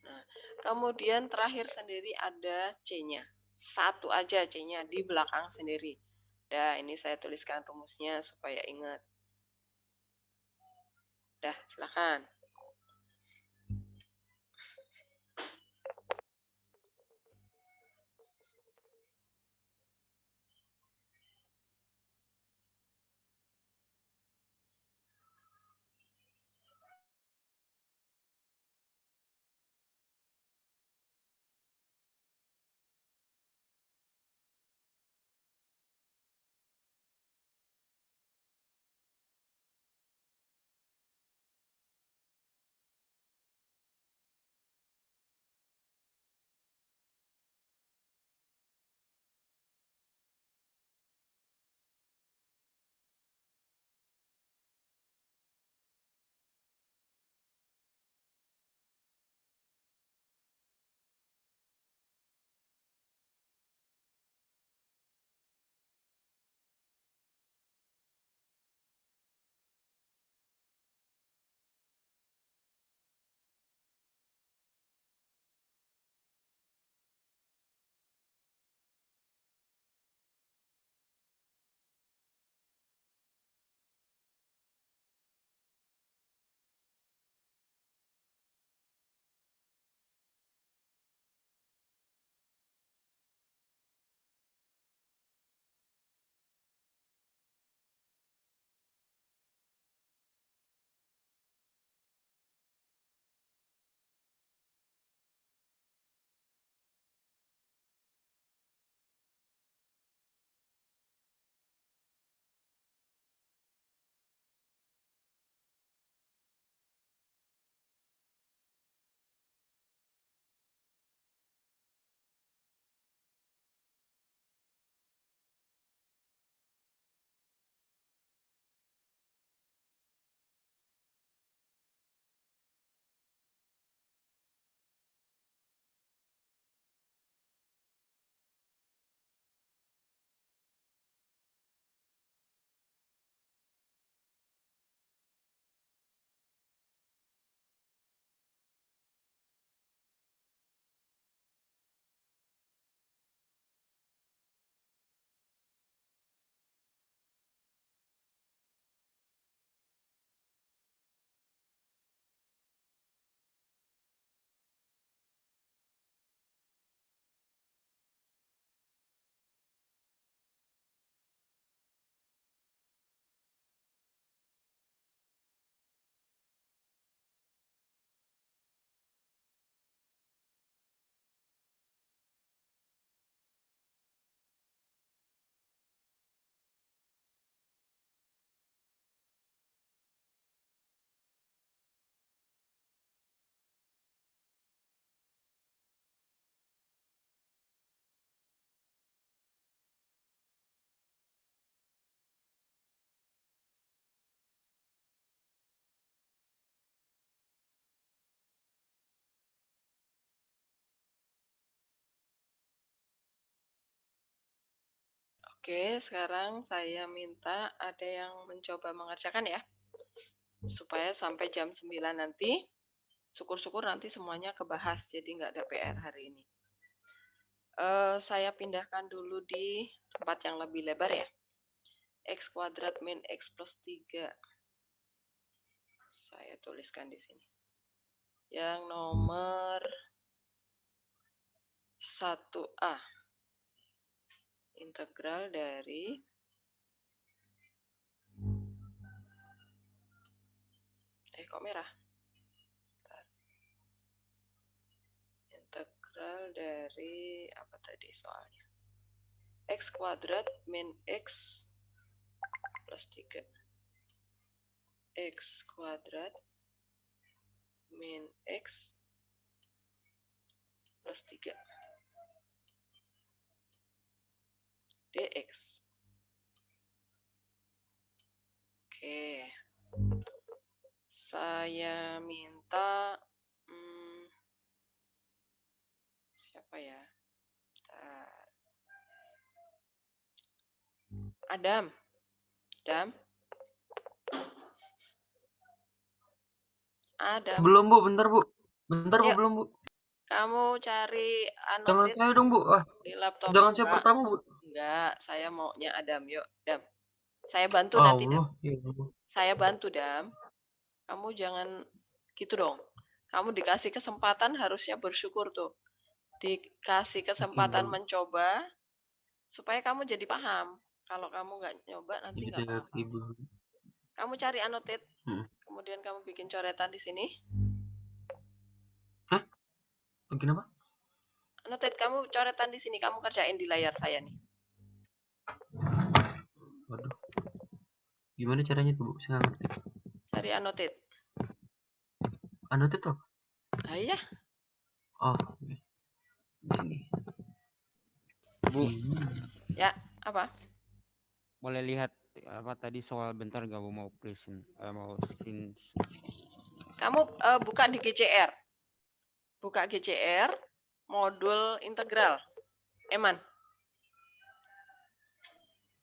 A: Nah, kemudian terakhir sendiri ada C-nya. 1 aja C-nya di belakang sendiri. Dah, ini saya tuliskan rumusnya supaya ingat. Dah, silakan. Oke, sekarang saya minta ada yang mencoba mengerjakan ya. Supaya sampai jam 9 nanti, syukur-syukur nanti semuanya kebahas, jadi nggak ada PR hari ini. Saya pindahkan dulu di tempat yang lebih lebar ya. X kuadrat min X plus 3. Saya tuliskan di sini. Yang nomor 1A. Integral dari kok merah? Bentar. Integral dari apa tadi soalnya? X kuadrat min X plus 3. X kuadrat min X plus 3 dx. Oke. Saya minta siapa ya? Bentar. Adam.
C: Belum, Bu. Bentar, Bu.
A: Yuk.
C: Belum, Bu.
A: Kamu cari
C: Jangan
A: anotit
C: saya dong, Bu.
A: di laptop.
C: Jangan saya pertama, Bu.
A: Enggak, saya maunya Adam. Yuk, Dam. Saya bantu nanti, Dam.
C: Ya,
A: Saya bantu, Dam. Kamu jangan gitu dong. Kamu dikasih kesempatan harusnya bersyukur tuh. Dikasih kesempatan mencoba supaya kamu jadi paham. Kalau kamu nggak nyoba nanti nggak paham. Kamu cari anotit, kemudian kamu bikin coretan di sini.
C: Hah? Bikin apa?
A: Anotit, kamu coretan di sini. Kamu kerjain di layar saya nih.
C: Waduh. Gimana caranya tuh, Bu? Saya nggak ngerti.
A: Cari anotit.
C: Anotit tuh?
A: Ah, iya.
C: Oh, di sini.
F: Bu,
A: Ya, apa?
F: boleh lihat apa tadi soal bentar gak Bu, mau present, mau screen.
A: Kamu buka di GCR. Buka GCR, modul integral. Eman.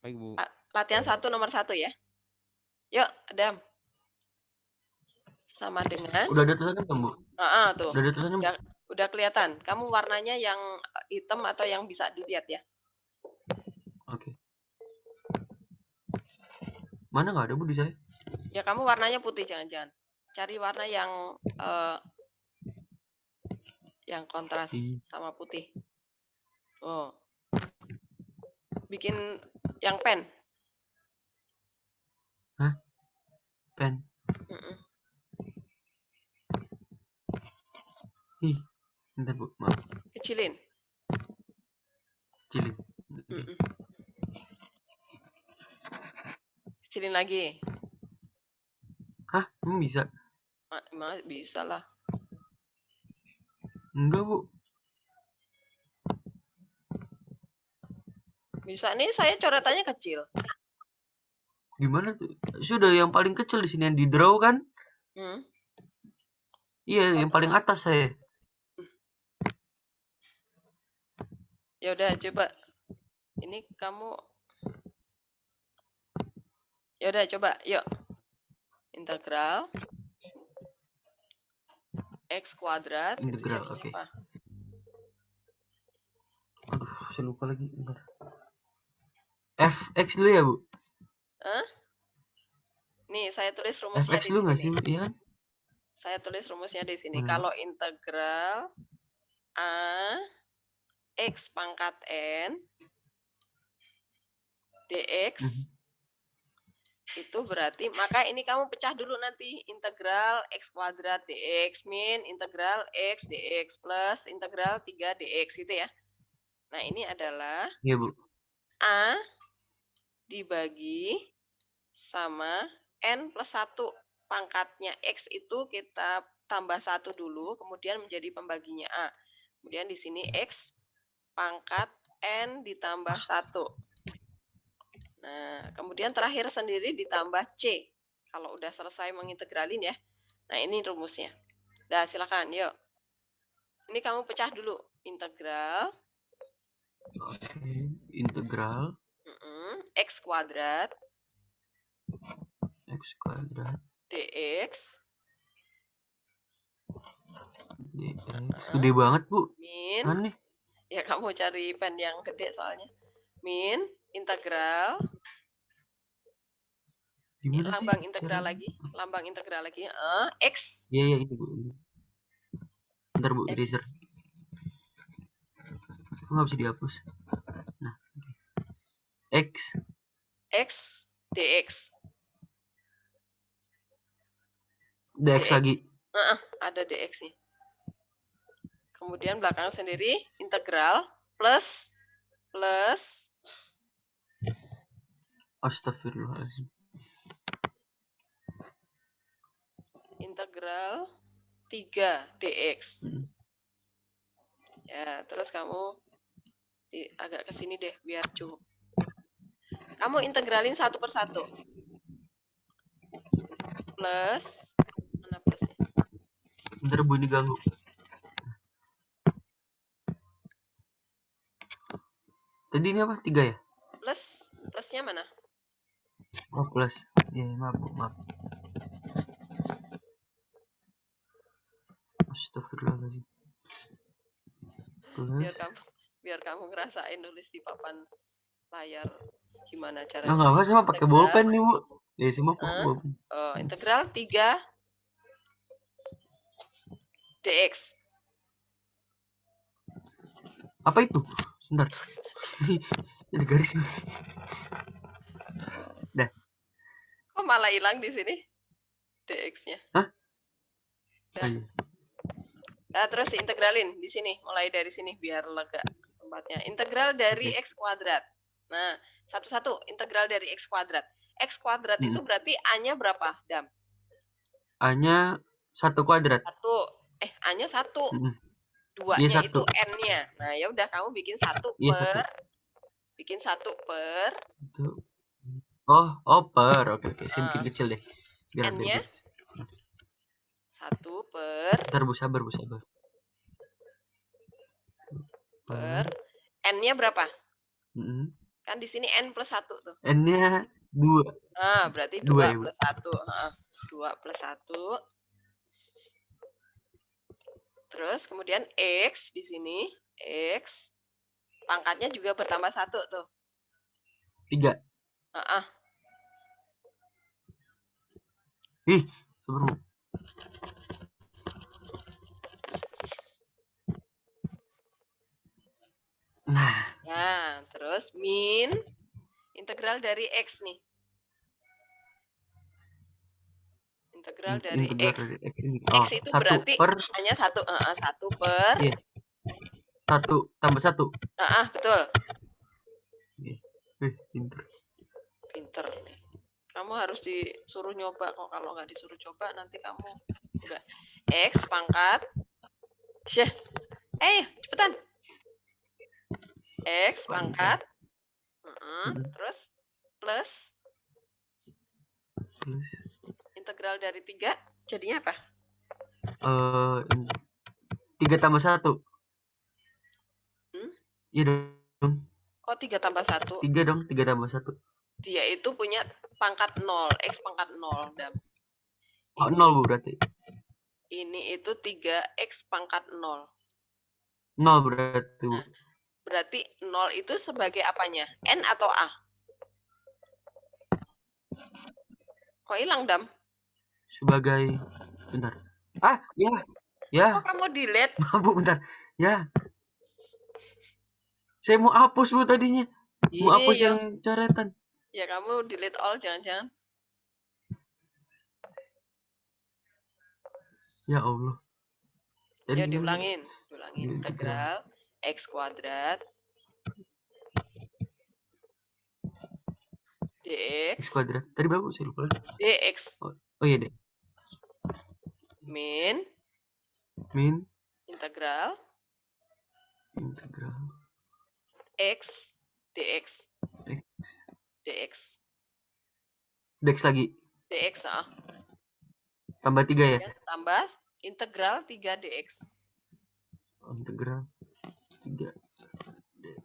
F: Baik, Bu.
A: Latihan 1 nomor 1 ya. Yuk, Adam. Sama dengan.
C: Udah ada tulisannya kan, Bu?
A: Tuh.
C: Udah ada tulisannya, Bu?
A: Udah kelihatan. Kamu warnanya yang hitam atau yang bisa dilihat ya?
C: Oke. Mana nggak ada, Bu, di saya?
A: Ya, kamu warnanya putih jangan-jangan. Cari warna yang kontras sama putih. Oh. Bikin yang pen.
C: Hah? Pen? Bentar, Bu. Maaf.
A: Kecilin.
C: Kecilin.
A: Kecilin lagi.
C: Hah? Emang bisa?
A: Bisa lah.
C: Enggak, Bu.
A: Bisa nih, saya coretannya kecil.
C: Gimana tuh? Sudah yang paling kecil di sini yang di draw kan? Iya, yang paling atas saya.
A: Ya udah, coba. Ini kamu. Ya udah, coba. Yuk. Integral X kuadrat.
C: Integral, oke. Aduh, saya lupa lagi. Bentar. Fx dulu ya, Bu?
A: Nih, saya tulis rumusnya
C: Fx
A: di
C: dulu
A: sini.
C: nggak sih, Bu? Iya kan?
A: Saya tulis rumusnya di sini. Kalau integral A X pangkat N dx itu berarti, maka ini kamu pecah dulu nanti. Integral X kuadrat dx min integral X dx plus integral 3 dx gitu ya. Nah, ini adalah
C: Iya, Bu.
A: A dibagi sama N plus 1. Pangkatnya X itu kita tambah 1 dulu, kemudian menjadi pembaginya A. Kemudian di sini X pangkat N ditambah 1. Nah, kemudian terakhir sendiri ditambah C. Kalau udah selesai mengintegralin ya. Nah, ini rumusnya. Nah, silakan, yuk. Ini kamu pecah dulu. Integral.
C: Integral.
A: X kuadrat.
C: X kuadrat.
A: dx.
C: Gede banget, Bu.
A: Min.
C: Aneh.
A: Ya, kamu cari pen yang gede soalnya. Min integral
C: Gimana sih?
A: Lambang integral
C: caranya?
A: lagi. Lambang integral lagi. X.
C: Iya, ini Bu. Bentar Bu,
A: X.
C: eraser. Kok nggak bisa dihapus? Nah, X.
A: X. DX.
C: DX lagi.
A: Ada DX-nya. Kemudian belakang sendiri integral plus
C: Astagfirullahaladzim.
A: integral 3 DX.
C: Hmm.
A: Ya, terus kamu agak ke sini deh biar cukup. Kamu integralin satu per satu. Plus mana plusnya?
C: Bentar Bu, ini ganggu. Tadi ini apa? 3 ya?
A: Plusnya mana?
C: Oh, plus. Ya, maaf Bu, maaf. Astagfirullahaladzim. Plus.
A: Biar kamu ngerasain nulis di papan layar gimana
C: Oh,
A: caranya.
C: nggak apa, sama pakai bolpen nih Bu. Ya, semua pakai bolpen.
A: Integral 3 DX.
C: Apa itu? Bentar. Ini garis nih. Dah.
A: Kok malah hilang di sini DX-nya?
C: Hah?
A: Dah.
C: Ayo.
A: Nah, terus integralin di sini, mulai dari sini biar lega tempatnya. Integral dari X kuadrat. Nah, satu-satu integral dari X kuadrat. X kuadrat itu berarti A-nya berapa, Dam?
C: A-nya 1 kuadrat.
A: A-nya 1.
C: Iya,
A: 2-nya
C: 1.
A: itu N-nya. Nah, ya udah kamu bikin 1
C: Iya,
A: per
C: 1.
A: bikin 1 per
C: Itu. Oh, per. Oke. Saya bikin kecil deh. Biar
A: N-nya
C: beda.
A: 1 per
C: Bentar Bu, sabar.
A: per N-nya berapa?
C: Mm-mm.
A: Kan di sini N plus 1 tuh.
C: N-nya 2.
A: Berarti
C: 2 ya, Bu?
A: plus 1. 2 plus 1. Terus kemudian X di sini. X. Pangkatnya juga bertambah 1 tuh.
C: 3. Ih, sabar Bu. Nah.
A: Ya, terus min integral dari X nih. Integral dari X. X itu berarti hanya 1. 1 per.
C: Iya. 1 tambah 1.
A: Betul. Pinter nih. Kamu harus disuruh nyoba kok. Kalau nggak disuruh coba nanti kamu enggak. X pangkat. Cepetan. X pangkat. Terus plus integral dari 3 jadinya apa?
C: 3 tambah 1. Iya dong.
A: Oh, 3 tambah 1.
C: 3 dong, 3 tambah 1.
A: Dia itu punya pangkat 0, X pangkat 0, Dam.
C: Oh, 0 Bu berarti.
A: Ini itu 3X pangkat 0.
C: 0 berarti Bu.
A: Nah, berarti 0 itu sebagai apanya? N atau A? Kok hilang, Dam?
C: Sebagai, bentar. Ya.
A: Kok kamu delete?
C: Maaf Bu, bentar. Ya. Saya mau hapus Bu tadinya. Mau hapus yang coretan.
A: Ya kamu delete all jangan-jangan.
C: Ya Allah.
A: Ya diulangin. Integral X kuadrat DX.
C: X kuadrat. Tadi berapa saya lupa.
A: DX.
C: Oh iya deh.
A: Min integral X DX.
C: DX lagi.
A: DX
C: Tambah 3 ya?
A: Tambah integral 3 DX.
C: Integral 3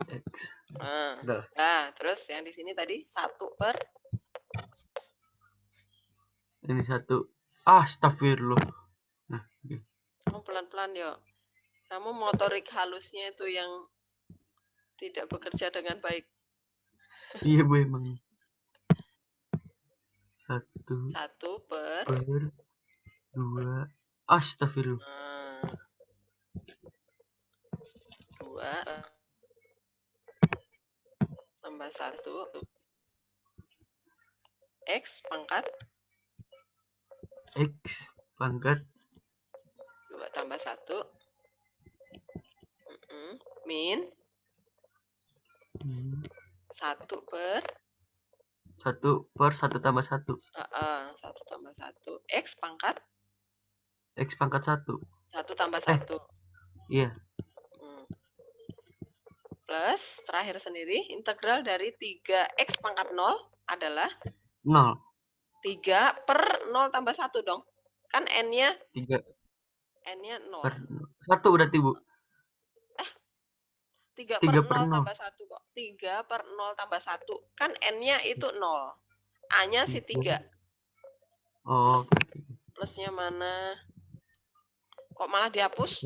C: DX.
A: Nah, terus yang di sini tadi 1 per.
C: Ini 1. Astagfirullah. Nah, okay.
A: Kamu pelan-pelan yuk. Kamu motorik halusnya itu yang tidak bekerja dengan baik.
C: Iya Bu emang. 1
A: 1 per
C: per 2. Astagfirullah.
A: 2 tambah 1 X pangkat
C: X pangkat
A: 2 tambah 1 min 1 per
C: 1 per 1 tambah 1.
A: 1 tambah 1 X pangkat
C: X pangkat 1.
A: 1 tambah 1
C: Iya.
A: plus terakhir sendiri integral dari 3X pangkat 0 adalah
C: 0.
A: 3 per 0 tambah 1 dong. Kan N-nya
C: 3
A: 0.
C: per 1 berarti, Bu.
A: 3
C: 3
A: per
C: per
A: 0
C: 0.
A: tambah 1 kok. 3 per 0 tambah 1. Kan N-nya itu 0. A-nya si 3.
C: Oh,
A: Plusnya mana? Kok malah dihapus?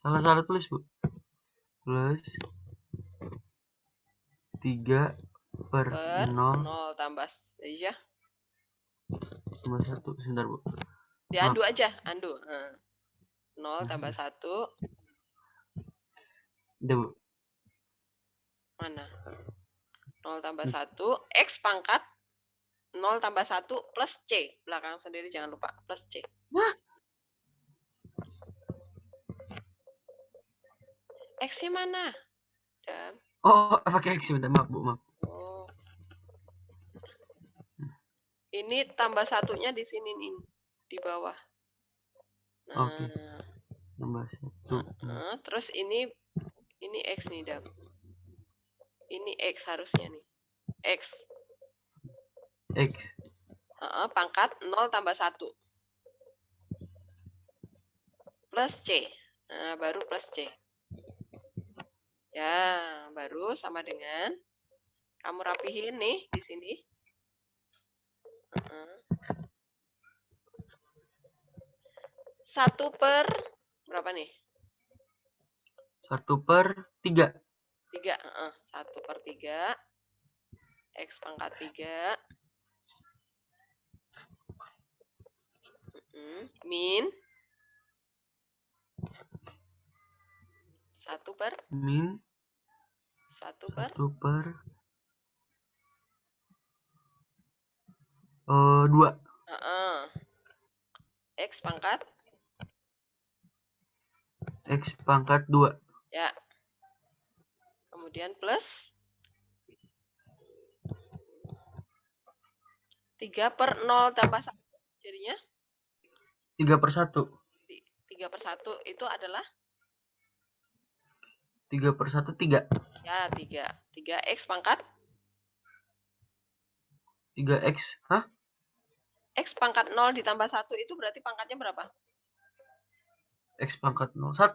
C: salah tulis, Bu. Plus 3 per 0
A: tambah ya.
C: tambah 1. Sebentar, Bu.
A: Diandu aja, andu. 0 tambah 1.
C: Udah, Bu.
A: Mana? 0 tambah 1. X pangkat 0 tambah 1 plus C. Belakang sendiri jangan lupa. Plus C. X-nya mana? Dan,
C: Oh, pakai X. Sebentar, maaf, Bu. Maaf.
A: oh. Ini tambah satunya di sini nih. Di bawah. Nah,
C: Oke. Tambah 1.
A: terus ini X nih, Dam. Ini X harusnya nih. X.
C: X.
A: Pangkat 0 tambah 1. Plus C. Nah, baru plus C. Ya, baru sama dengan kamu rapihin nih di sini. 1 per berapa nih?
C: 1 per 3.
A: 3. 1 per 3. X pangkat 3. Min 1 per
C: Min
A: 1 per
C: 2.
A: X pangkat
C: X pangkat 2.
A: ya. Kemudian plus 3 per 0 tambah 1. Jadinya
C: 3 per 1.
A: 3 per 1 itu adalah
C: 3 per 1, 3.
A: ya 3. 3X pangkat
C: 3X. Hah?
A: X pangkat 0 ditambah 1 itu berarti pangkatnya berapa?
C: X pangkat 0. 1,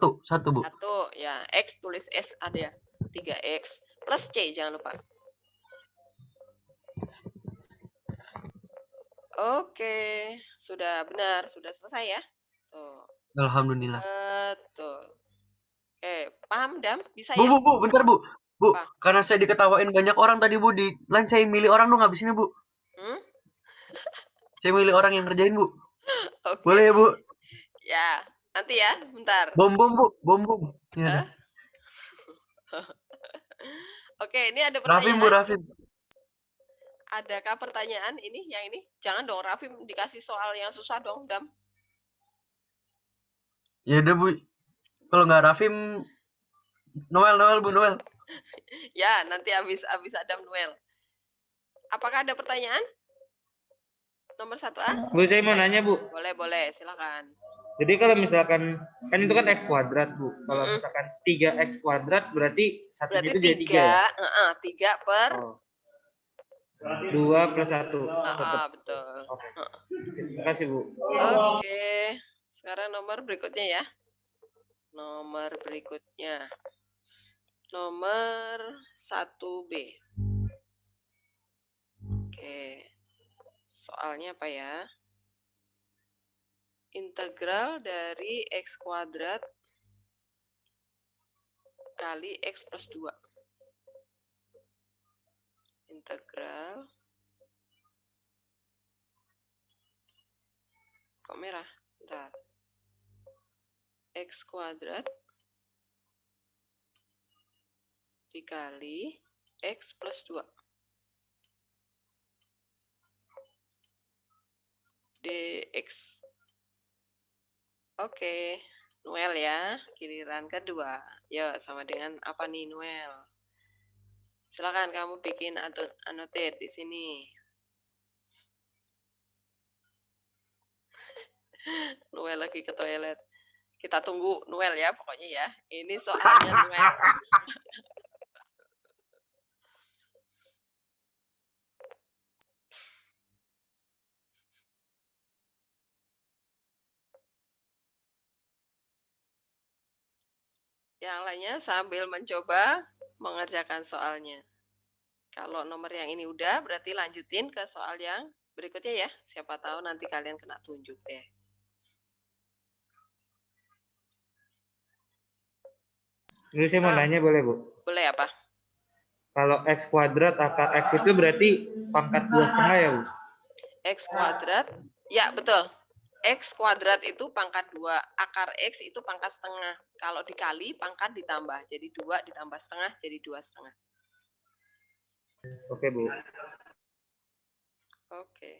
C: Bu.
A: 1, ya. X tulis S ada ya. 3X plus C jangan lupa. Oke, sudah benar, sudah selesai ya. Tuh.
C: Alhamdulillah.
A: Betul. Paham, Dam? Bisa
C: Bu,
A: ya?
C: bentar, Bu. Bu,
A: Apa?
C: karena saya diketawain banyak orang tadi, Bu, di line saya milih orang dong habis ini, Bu. Saya milih orang yang ngerjain, Bu.
A: Oke.
C: Boleh ya, Bu?
A: Ya, nanti ya, bentar.
C: Bom, Bu. Bom. Ya.
A: Oke, ini ada pertanyaan.
C: Rafim, Bu, Rafim.
A: Adakah pertanyaan ini, yang ini? Jangan dong, Rafim dikasih soal yang susah dong, Dam.
C: Ya udah, Bu. Kalau nggak Rafim, Noel, Bu, Noel.
A: Ya, nanti habis Adam Noel. Apakah ada pertanyaan? Nomor 1A?
G: Bu, saya mau nanya, Bu.
A: Boleh, silakan.
G: Jadi kalau misalkan, kan itu kan X kuadrat, Bu. Kalau misalkan 3X kuadrat, berarti satunya itu jadi 3 ya?
A: 3 per
G: 2 plus 1.
A: betul.
G: Oke. Terima kasih, Bu.
A: Oke. Sekarang nomor berikutnya ya. Nomor berikutnya. Nomor 1B. Oke. Soalnya apa ya? Integral dari X kuadrat kali X plus 2. Integral Kok merah? Bentar. X kuadrat dikali X plus 2. Dx. Oke. Noel ya. Giliran kedua. Ya, sama dengan apa nih Noel? Silakan kamu bikin annotate di sini. Noel lagi ke toilet. Kita tunggu Noel ya pokoknya ya. Ini soalnya Noel. Yang lainnya sambil mencoba mengerjakan soalnya. Kalau nomor yang ini udah, berarti lanjutin ke soal yang berikutnya ya. Siapa tahu nanti kalian kena tunjuk deh.
G: Ini saya mau nanya boleh, Bu?
A: Boleh apa?
G: Kalau X kuadrat akar X itu berarti pangkat 2,5 ya, Bu?
A: X kuadrat, ya betul. X kuadrat itu pangkat 2, akar X itu pangkat setengah. Kalau dikali, pangkat ditambah. Jadi 2 ditambah setengah, jadi 2,5.
G: Oke, Bu.
A: Oke.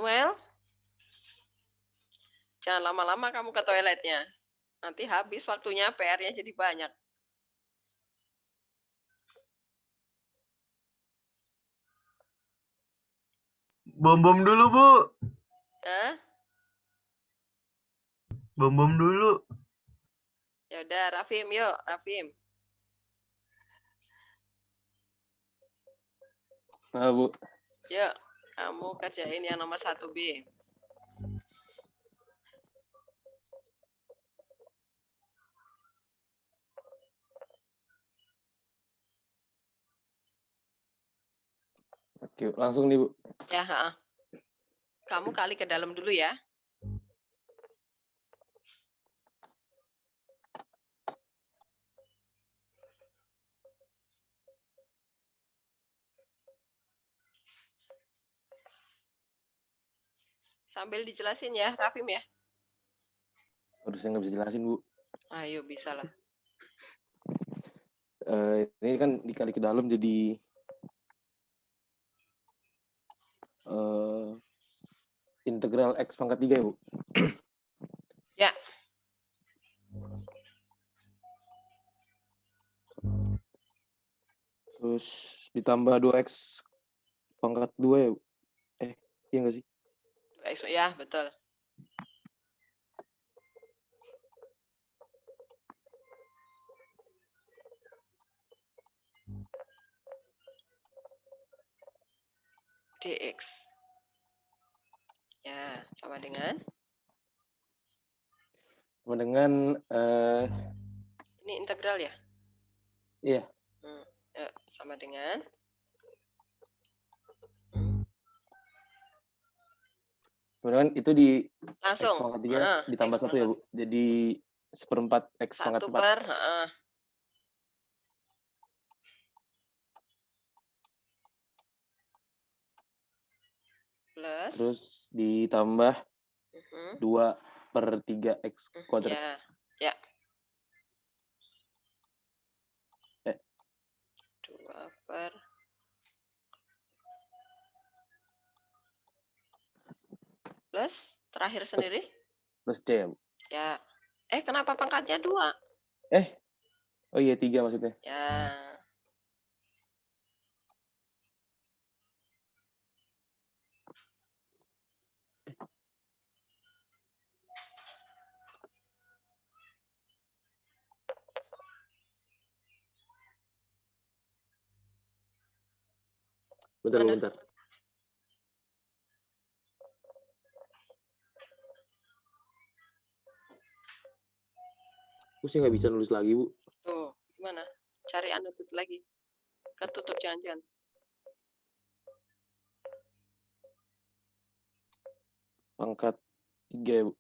A: Well, jangan lama-lama kamu ke toiletnya. Nanti habis waktunya, PR-nya jadi banyak.
C: Bom-bom dulu, Bu.
A: Hah?
C: Bom-bom dulu.
A: Ya udah, Rafim, yuk, Rafim.
D: Nah, Bu.
A: Yuk, kamu kerjain yang nomor 1B.
D: Oke, langsung nih, Bu.
A: Ya, kamu kali ke dalam dulu ya. Sambil dijelasin ya, Rafim ya.
D: Aduh, saya nggak bisa jelasin, Bu.
A: Ayo, bisa lah.
D: Ini kan dikali ke dalam jadi integral X pangkat 3 ya, Bu?
A: Ya.
D: Terus ditambah 2X pangkat 2 ya, Bu? Iya nggak sih?
A: Ya, betul. Dx. Ya, sama dengan?
D: Sama dengan,
A: Ini integral ya?
D: iya.
A: Ya, sama dengan?
D: Sebenarnya itu di
A: Langsung.
D: X pangkat 3 ditambah 1 ya, Bu? Jadi 1/4 X pangkat 4.
A: 1/, plus.
D: Terus ditambah 2/3 X kuadrat.
A: Ya. 2 plus terakhir sendiri?
D: Plus C ya, Bu?
A: Ya. Kenapa pangkatnya 2?
D: Oh iya, 3 maksudnya.
A: Ya.
D: Bentar,
A: Mana?
D: Bu, bentar. Aku sih nggak bisa nulis lagi, Bu.
A: Tuh, gimana? Cari annotate lagi. Ketutup jangan-jangan.
D: Pangkat 3 ya, Bu?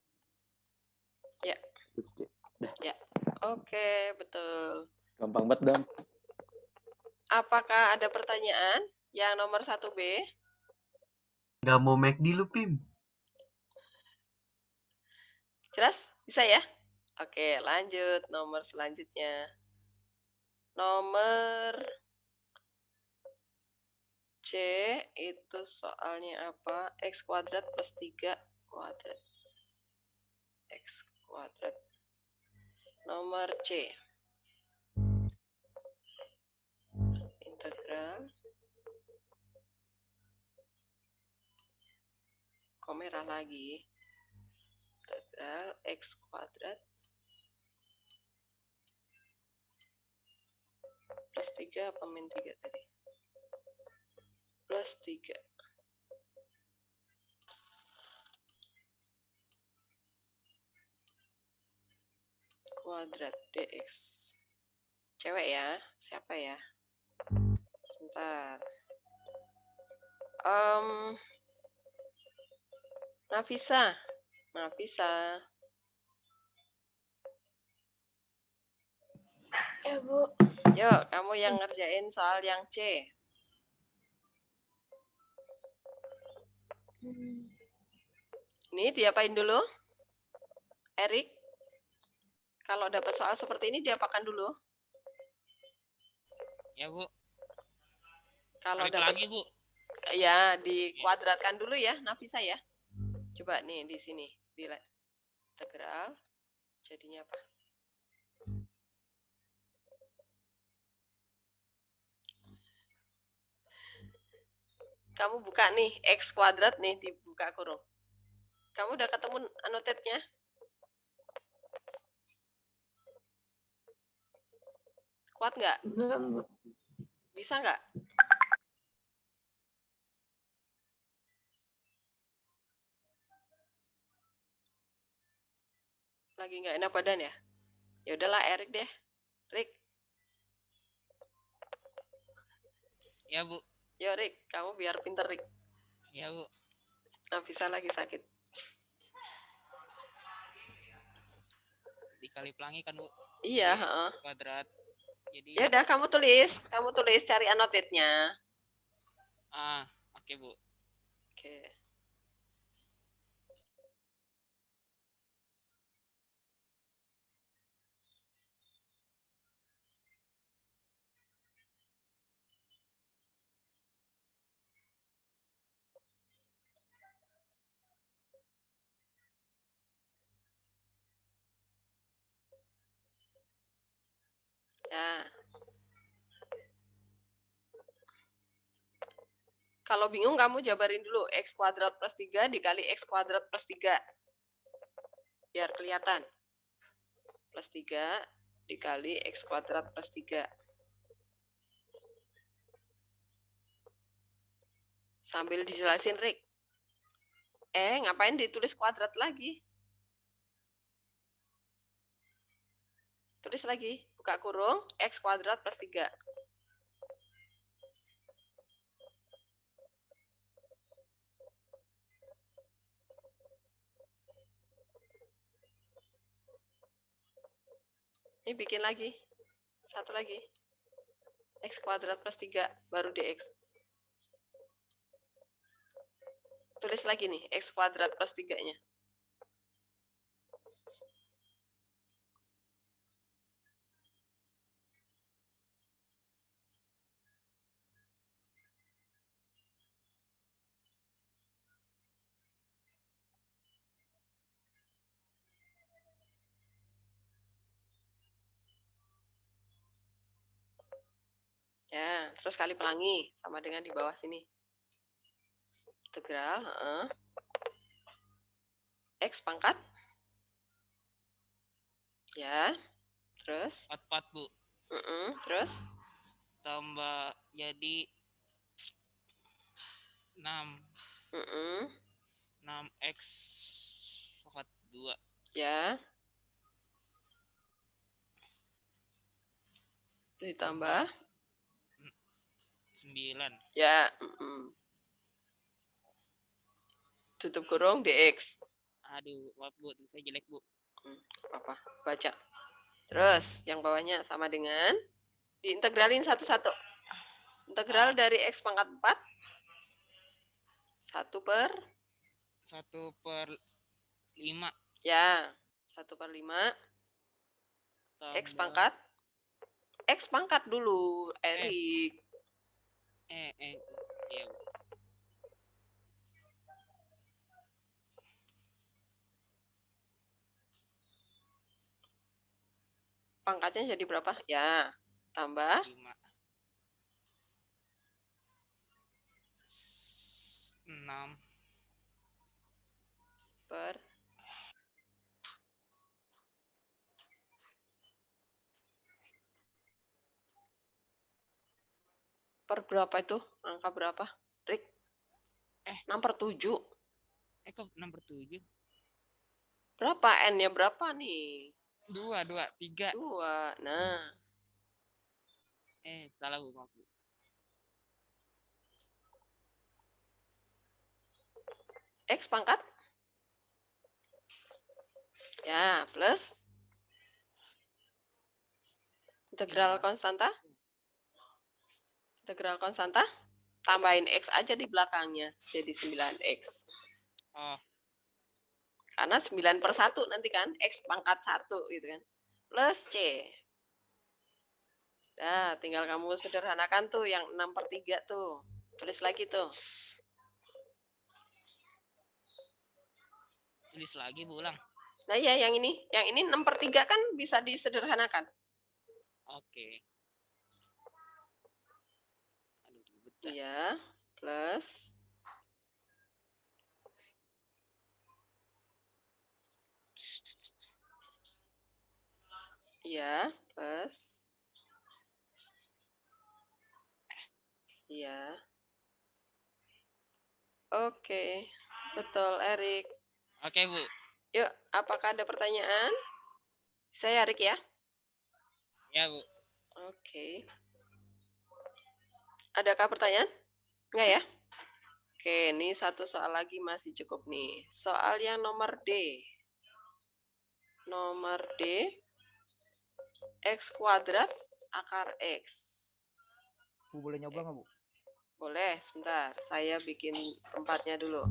A: Ya.
D: Plus C. Dah.
A: Ya. Oke, betul.
D: Gampang banget, Dam.
A: Apakah ada pertanyaan yang nomor 1B?
C: Nggak mau McD lu, Pim.
A: Jelas? Bisa ya? Oke, lanjut. Nomor selanjutnya. Nomor C itu soalnya apa? X kuadrat plus 3 kuadrat. X kuadrat. Nomor C. Integral. Kok merah lagi? Integral X kuadrat plus 3 apa min 3 tadi? Plus 3. Kuadrat dx. Cewek ya? Siapa ya? Sebentar. Nafisa.
H: Ya, Bu.
A: Yuk, kamu yang ngerjain soal yang C. Ini diapain dulu? Erik? Kalau dapat soal seperti ini diapakan dulu?
I: Ya, Bu.
A: Kalau
I: Balik
A: dapat
I: lagi, Bu.
A: ya dikuadratkan dulu ya, Nafisa ya. Coba nih di sini, di integral jadinya apa? Kamu buka nih X kuadrat nih, dibuka kurung. Kamu udah ketemu annotate-nya? Kuat nggak?
H: Belum, Bu.
A: Bisa nggak? Lagi nggak enak badan ya? Ya udahlah, Erik deh. Rik.
I: Ya, Bu.
A: Yo, Rik, kamu biar pinter, Rik.
I: Ya, Bu.
A: Nafisa lagi sakit.
I: Dikali pelangi kan, Bu.
A: Iya,
I: Jadi,
A: heeh.
I: kuadrat. Jadi
A: Ya udah, kamu tulis cari annotate-nya.
I: oke, Bu.
A: Oke. Ya. Kalau bingung kamu jabarin dulu X kuadrat plus 3 dikali X kuadrat plus 3. Biar kelihatan. Plus 3 dikali X kuadrat plus 3. Sambil dijelasin, Rik. Ngapain ditulis kuadrat lagi? Tulis lagi. Buka kurung, X kuadrat plus 3. Ini bikin lagi. Satu lagi. X kuadrat plus 3 baru dx. Tulis lagi nih, X kuadrat plus 3-nya. Ya, terus kali pelangi sama dengan di bawah sini. Integral, X pangkat. Ya, terus?
I: 44, Bu.
A: Terus?
I: Tambah jadi 6. 6x pangkat 2.
A: Ya. Ditambah
I: 9.
A: Ya. Tutup kurung dx.
I: Aduh, maaf, Bu. Tulisnya jelek, Bu.
A: Apa? Baca. Terus yang bawahnya sama dengan diintegralin satu-satu. Integral dari X pangkat 4 1/5.
I: Ya.
A: 1/5. X
I: tambah
A: pangkat. X pangkat dulu, Erik.
I: iya Bu.
A: Pangkatnya jadi berapa? Ya, tambah
I: 5 6
A: per berapa itu? Angka berapa? Rik? 6/7.
I: kok 6/7?
A: Berapa N-nya berapa nih?
I: 2 3.
A: 2. Nah,
I: Salah Bu, maaf Bu.
A: X pangkat. Ya, plus integral
I: Iya.
A: konstanta. Integral konstanta. Tambahin X aja di belakangnya. Jadi 9X.
I: Oh,
A: Karena 9/1 nanti kan. X pangkat 1 gitu kan. Plus C. Nah, tinggal kamu sederhanakan tuh yang 6/3 tuh. Tulis lagi tuh.
I: tulis lagi Bu, ulang.
A: Nah ya, yang ini 6/3 kan bisa disederhanakan.
I: Oke. Aduh, ribet dah.
A: Iya, plus iya, plus iya. Oke, betul Erik.
I: Oke Bu.
A: Yuk, apakah ada pertanyaan? Saya Erik ya.
I: Ya Bu.
A: Oke. Adakah pertanyaan? Enggak ya? Oke, ini satu soal lagi masih cukup nih. Soal yang nomor D. Nomor D. X kuadrat akar X.
J: Bu, boleh nyoba nggak Bu?
A: Boleh, sebentar. Saya bikin tempatnya dulu.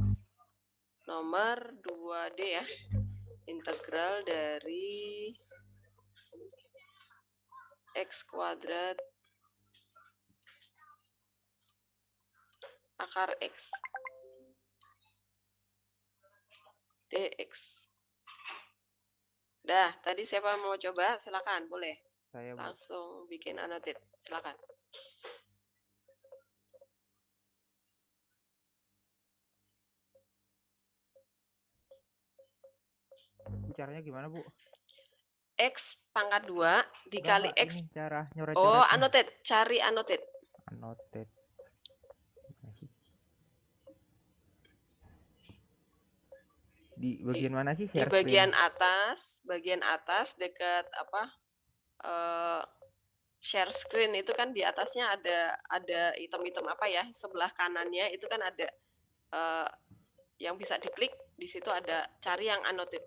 A: Nomor 2D ya. Integral dari X kuadrat akar X. DX. Dah, tadi siapa mau coba? Silakan, boleh.
J: Saya Bu.
A: Langsung bikin annotate. Silakan.
J: Bu, caranya gimana Bu?
A: X pangkat 2 dikali
J: Enggak,
A: X.
J: ini cara
A: Oh,
J: nyoret-nyoretnya.
A: annotate. Cari annotate.
J: Annotate. Di bagian mana sih
A: Di
J: share
A: bagian
J: screen?
A: bagian atas dekat apa? Share screen itu kan di atasnya ada item-item apa ya? Sebelah kanannya itu kan ada yang bisa diklik. Di situ ada cari yang annotate.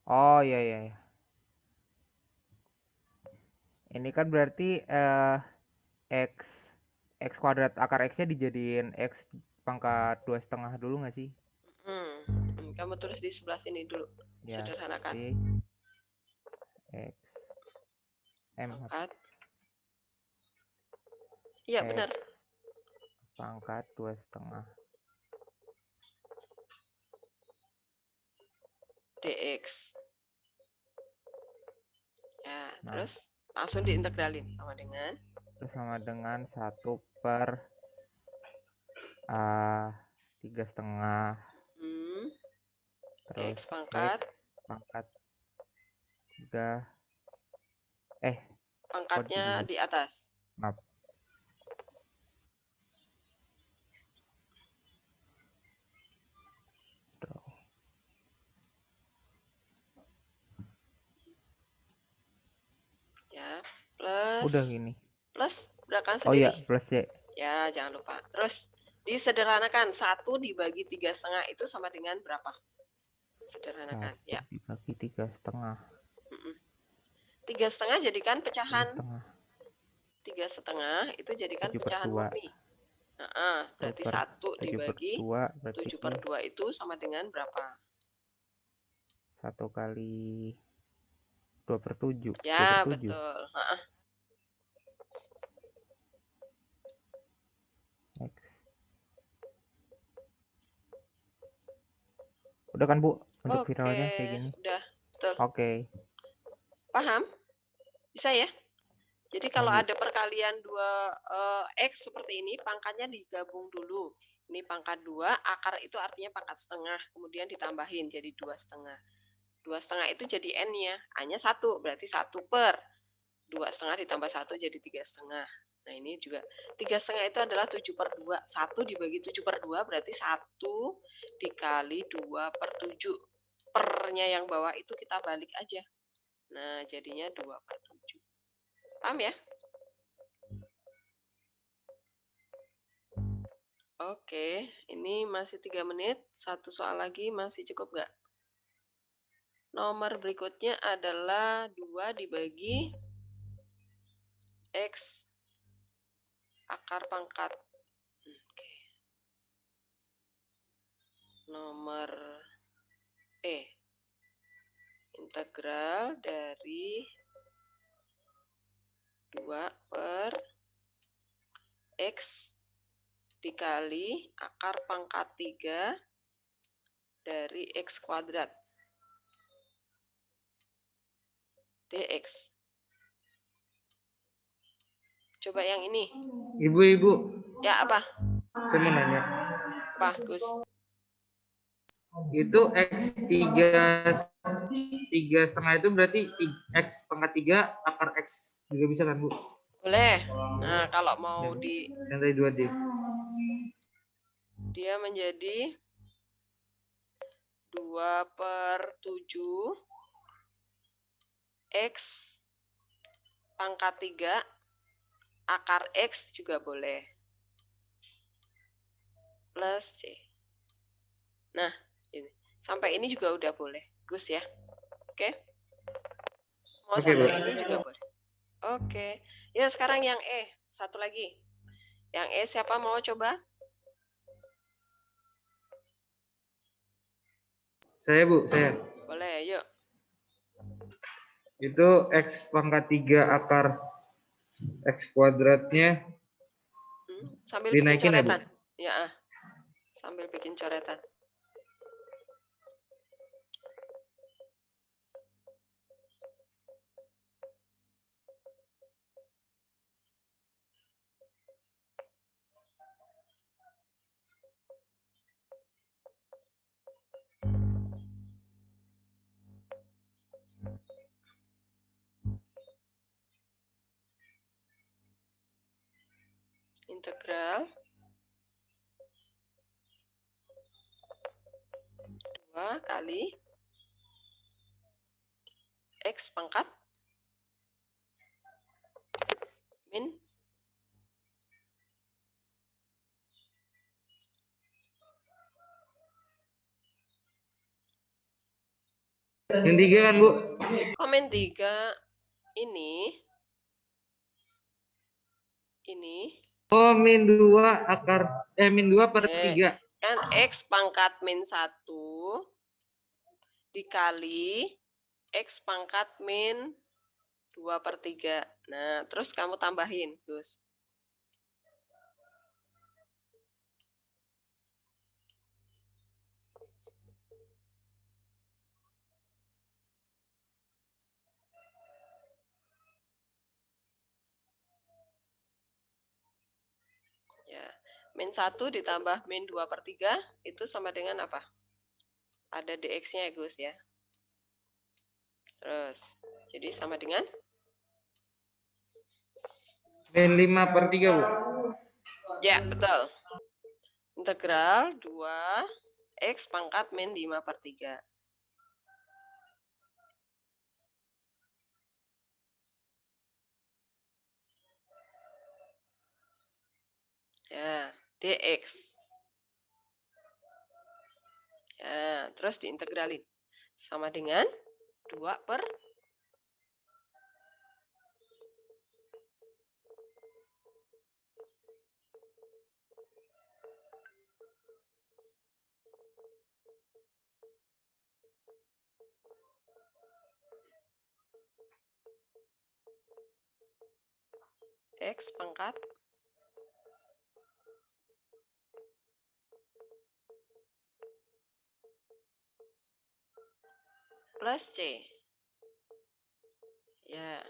J: Oh iya iya. Iya. Ini kan berarti x kuadrat akar x-nya dijadiin x pangkat 2,5 dulu nggak sih?
A: Kamu tulis di sebelah sini dulu.
J: Ya,
A: Sederhanakan.
J: X M
A: Pangkat. Iya, benar.
J: pangkat 2,5
A: DX. Ya,
J: Nah.
A: terus langsung diintegralin sama dengan
J: 1 per 3,5. Terus
A: X pangkat
J: pangkat 3.
A: Pangkatnya di atas.
J: Maaf.
A: Ya, plus.
J: Udah gini.
A: Plus gerakan
J: Oh
A: sendiri.
J: iya, plus Y.
A: Ya, jangan lupa. Terus disederhanakan 1 dibagi 3,5 itu sama dengan berapa? Sederhanakan.
J: 1
A: ya.
J: dibagi 3,5.
A: 3,5 jadikan pecahan.
J: 3,5.
A: 3,5 itu jadikan
J: 7/2.
A: pecahan murni. Berarti
J: 2 per
A: 1
J: 7 per
A: dibagi
J: 2 berarti
A: 7 per 2 itu sama dengan berapa?
J: 1 kali 2 per 7. 2
A: Ya,
J: per 7.
A: betul.
J: X. Udah kan, Bu? Untuk
A: Oke,
J: viralnya kayak gini.
A: udah. Betul.
J: Oke.
A: Paham? Bisa ya? Jadi kalau
J: Bu.
A: ada perkalian 2 X seperti ini, pangkatnya digabung dulu. Ini pangkat 2, akar itu artinya pangkat setengah. Kemudian ditambahin jadi 2,5. 2,5 itu jadi N-nya. A-nya 1, berarti 1 per 2,5 ditambah 1 jadi 3,5. Nah ini juga 3,5 itu adalah 7 per 2. 1 dibagi 7 per 2 berarti 1 dikali 2 per 7. Per-nya yang bawah itu kita balik aja. Nah jadinya 2 per 7. Paham ya? Oke, ini masih 3 menit. 1 soal lagi masih cukup nggak? Nomor berikutnya adalah 2 dibagi X akar pangkat. Oke. Nomor E. Integral dari 2 per X dikali akar pangkat 3 dari X kuadrat. dx. Coba yang ini.
G: Ibu.
A: Ya, apa?
G: Saya mau nanya.
A: Apa, Gus?
G: Itu X 3,5 itu berarti X pangkat 3 akar X juga bisa kan, Bu?
A: Boleh. Nah, kalau mau
G: Yang tadi 2D.
A: dia menjadi 2 per 7 X pangkat 3 akar X juga boleh. Plus C. Nah, ini. Sampai ini juga udah boleh. Gus ya. Oke? Mau
G: Oke,
A: sampai
G: Bu.
A: ini juga boleh. Oke. Ya, sekarang yang E. Satu lagi. Yang E siapa mau coba?
G: Saya, Bu, saya.
A: Boleh, yuk.
G: Itu X pangkat 3 akar X kuadratnya
A: Sambil bikin
G: dinaikin ya, Bu?
A: coretan. Ya, sambil bikin coretan. Integral 2 kali X pangkat min
G: Yang 3 kan, Bu?
A: komen 3 ini
G: Oh, min 2 akar min 2 per 3.
A: kan X pangkat min 1 dikali X pangkat min 2 per 3. Nah, terus kamu tambahin, Gus. Ya, min 1 ditambah min 2 per 3 itu sama dengan apa? Ada dx-nya ya, Gus ya. Terus, jadi sama dengan?
G: Min 5 per 3, Bu.
A: Ya, betul. Integral 2 X pangkat min 5 per 3. Ya, dx. Ya, terus diintegralin. Sama dengan 2 per 5 X pangkat plus C. Ya.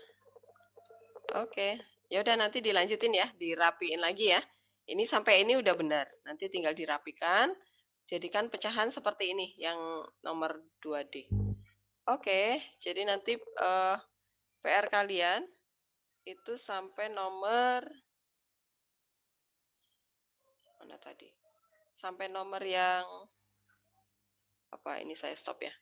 A: Oke. Ya udah nanti dilanjutin ya, dirapiin lagi ya. Ini sampai ini udah benar. Nanti tinggal dirapikan. Jadikan pecahan seperti ini yang nomor 2D. Oke, jadi nanti PR kalian itu sampai nomor mana tadi? Sampai nomor yang apa ini saya stop ya.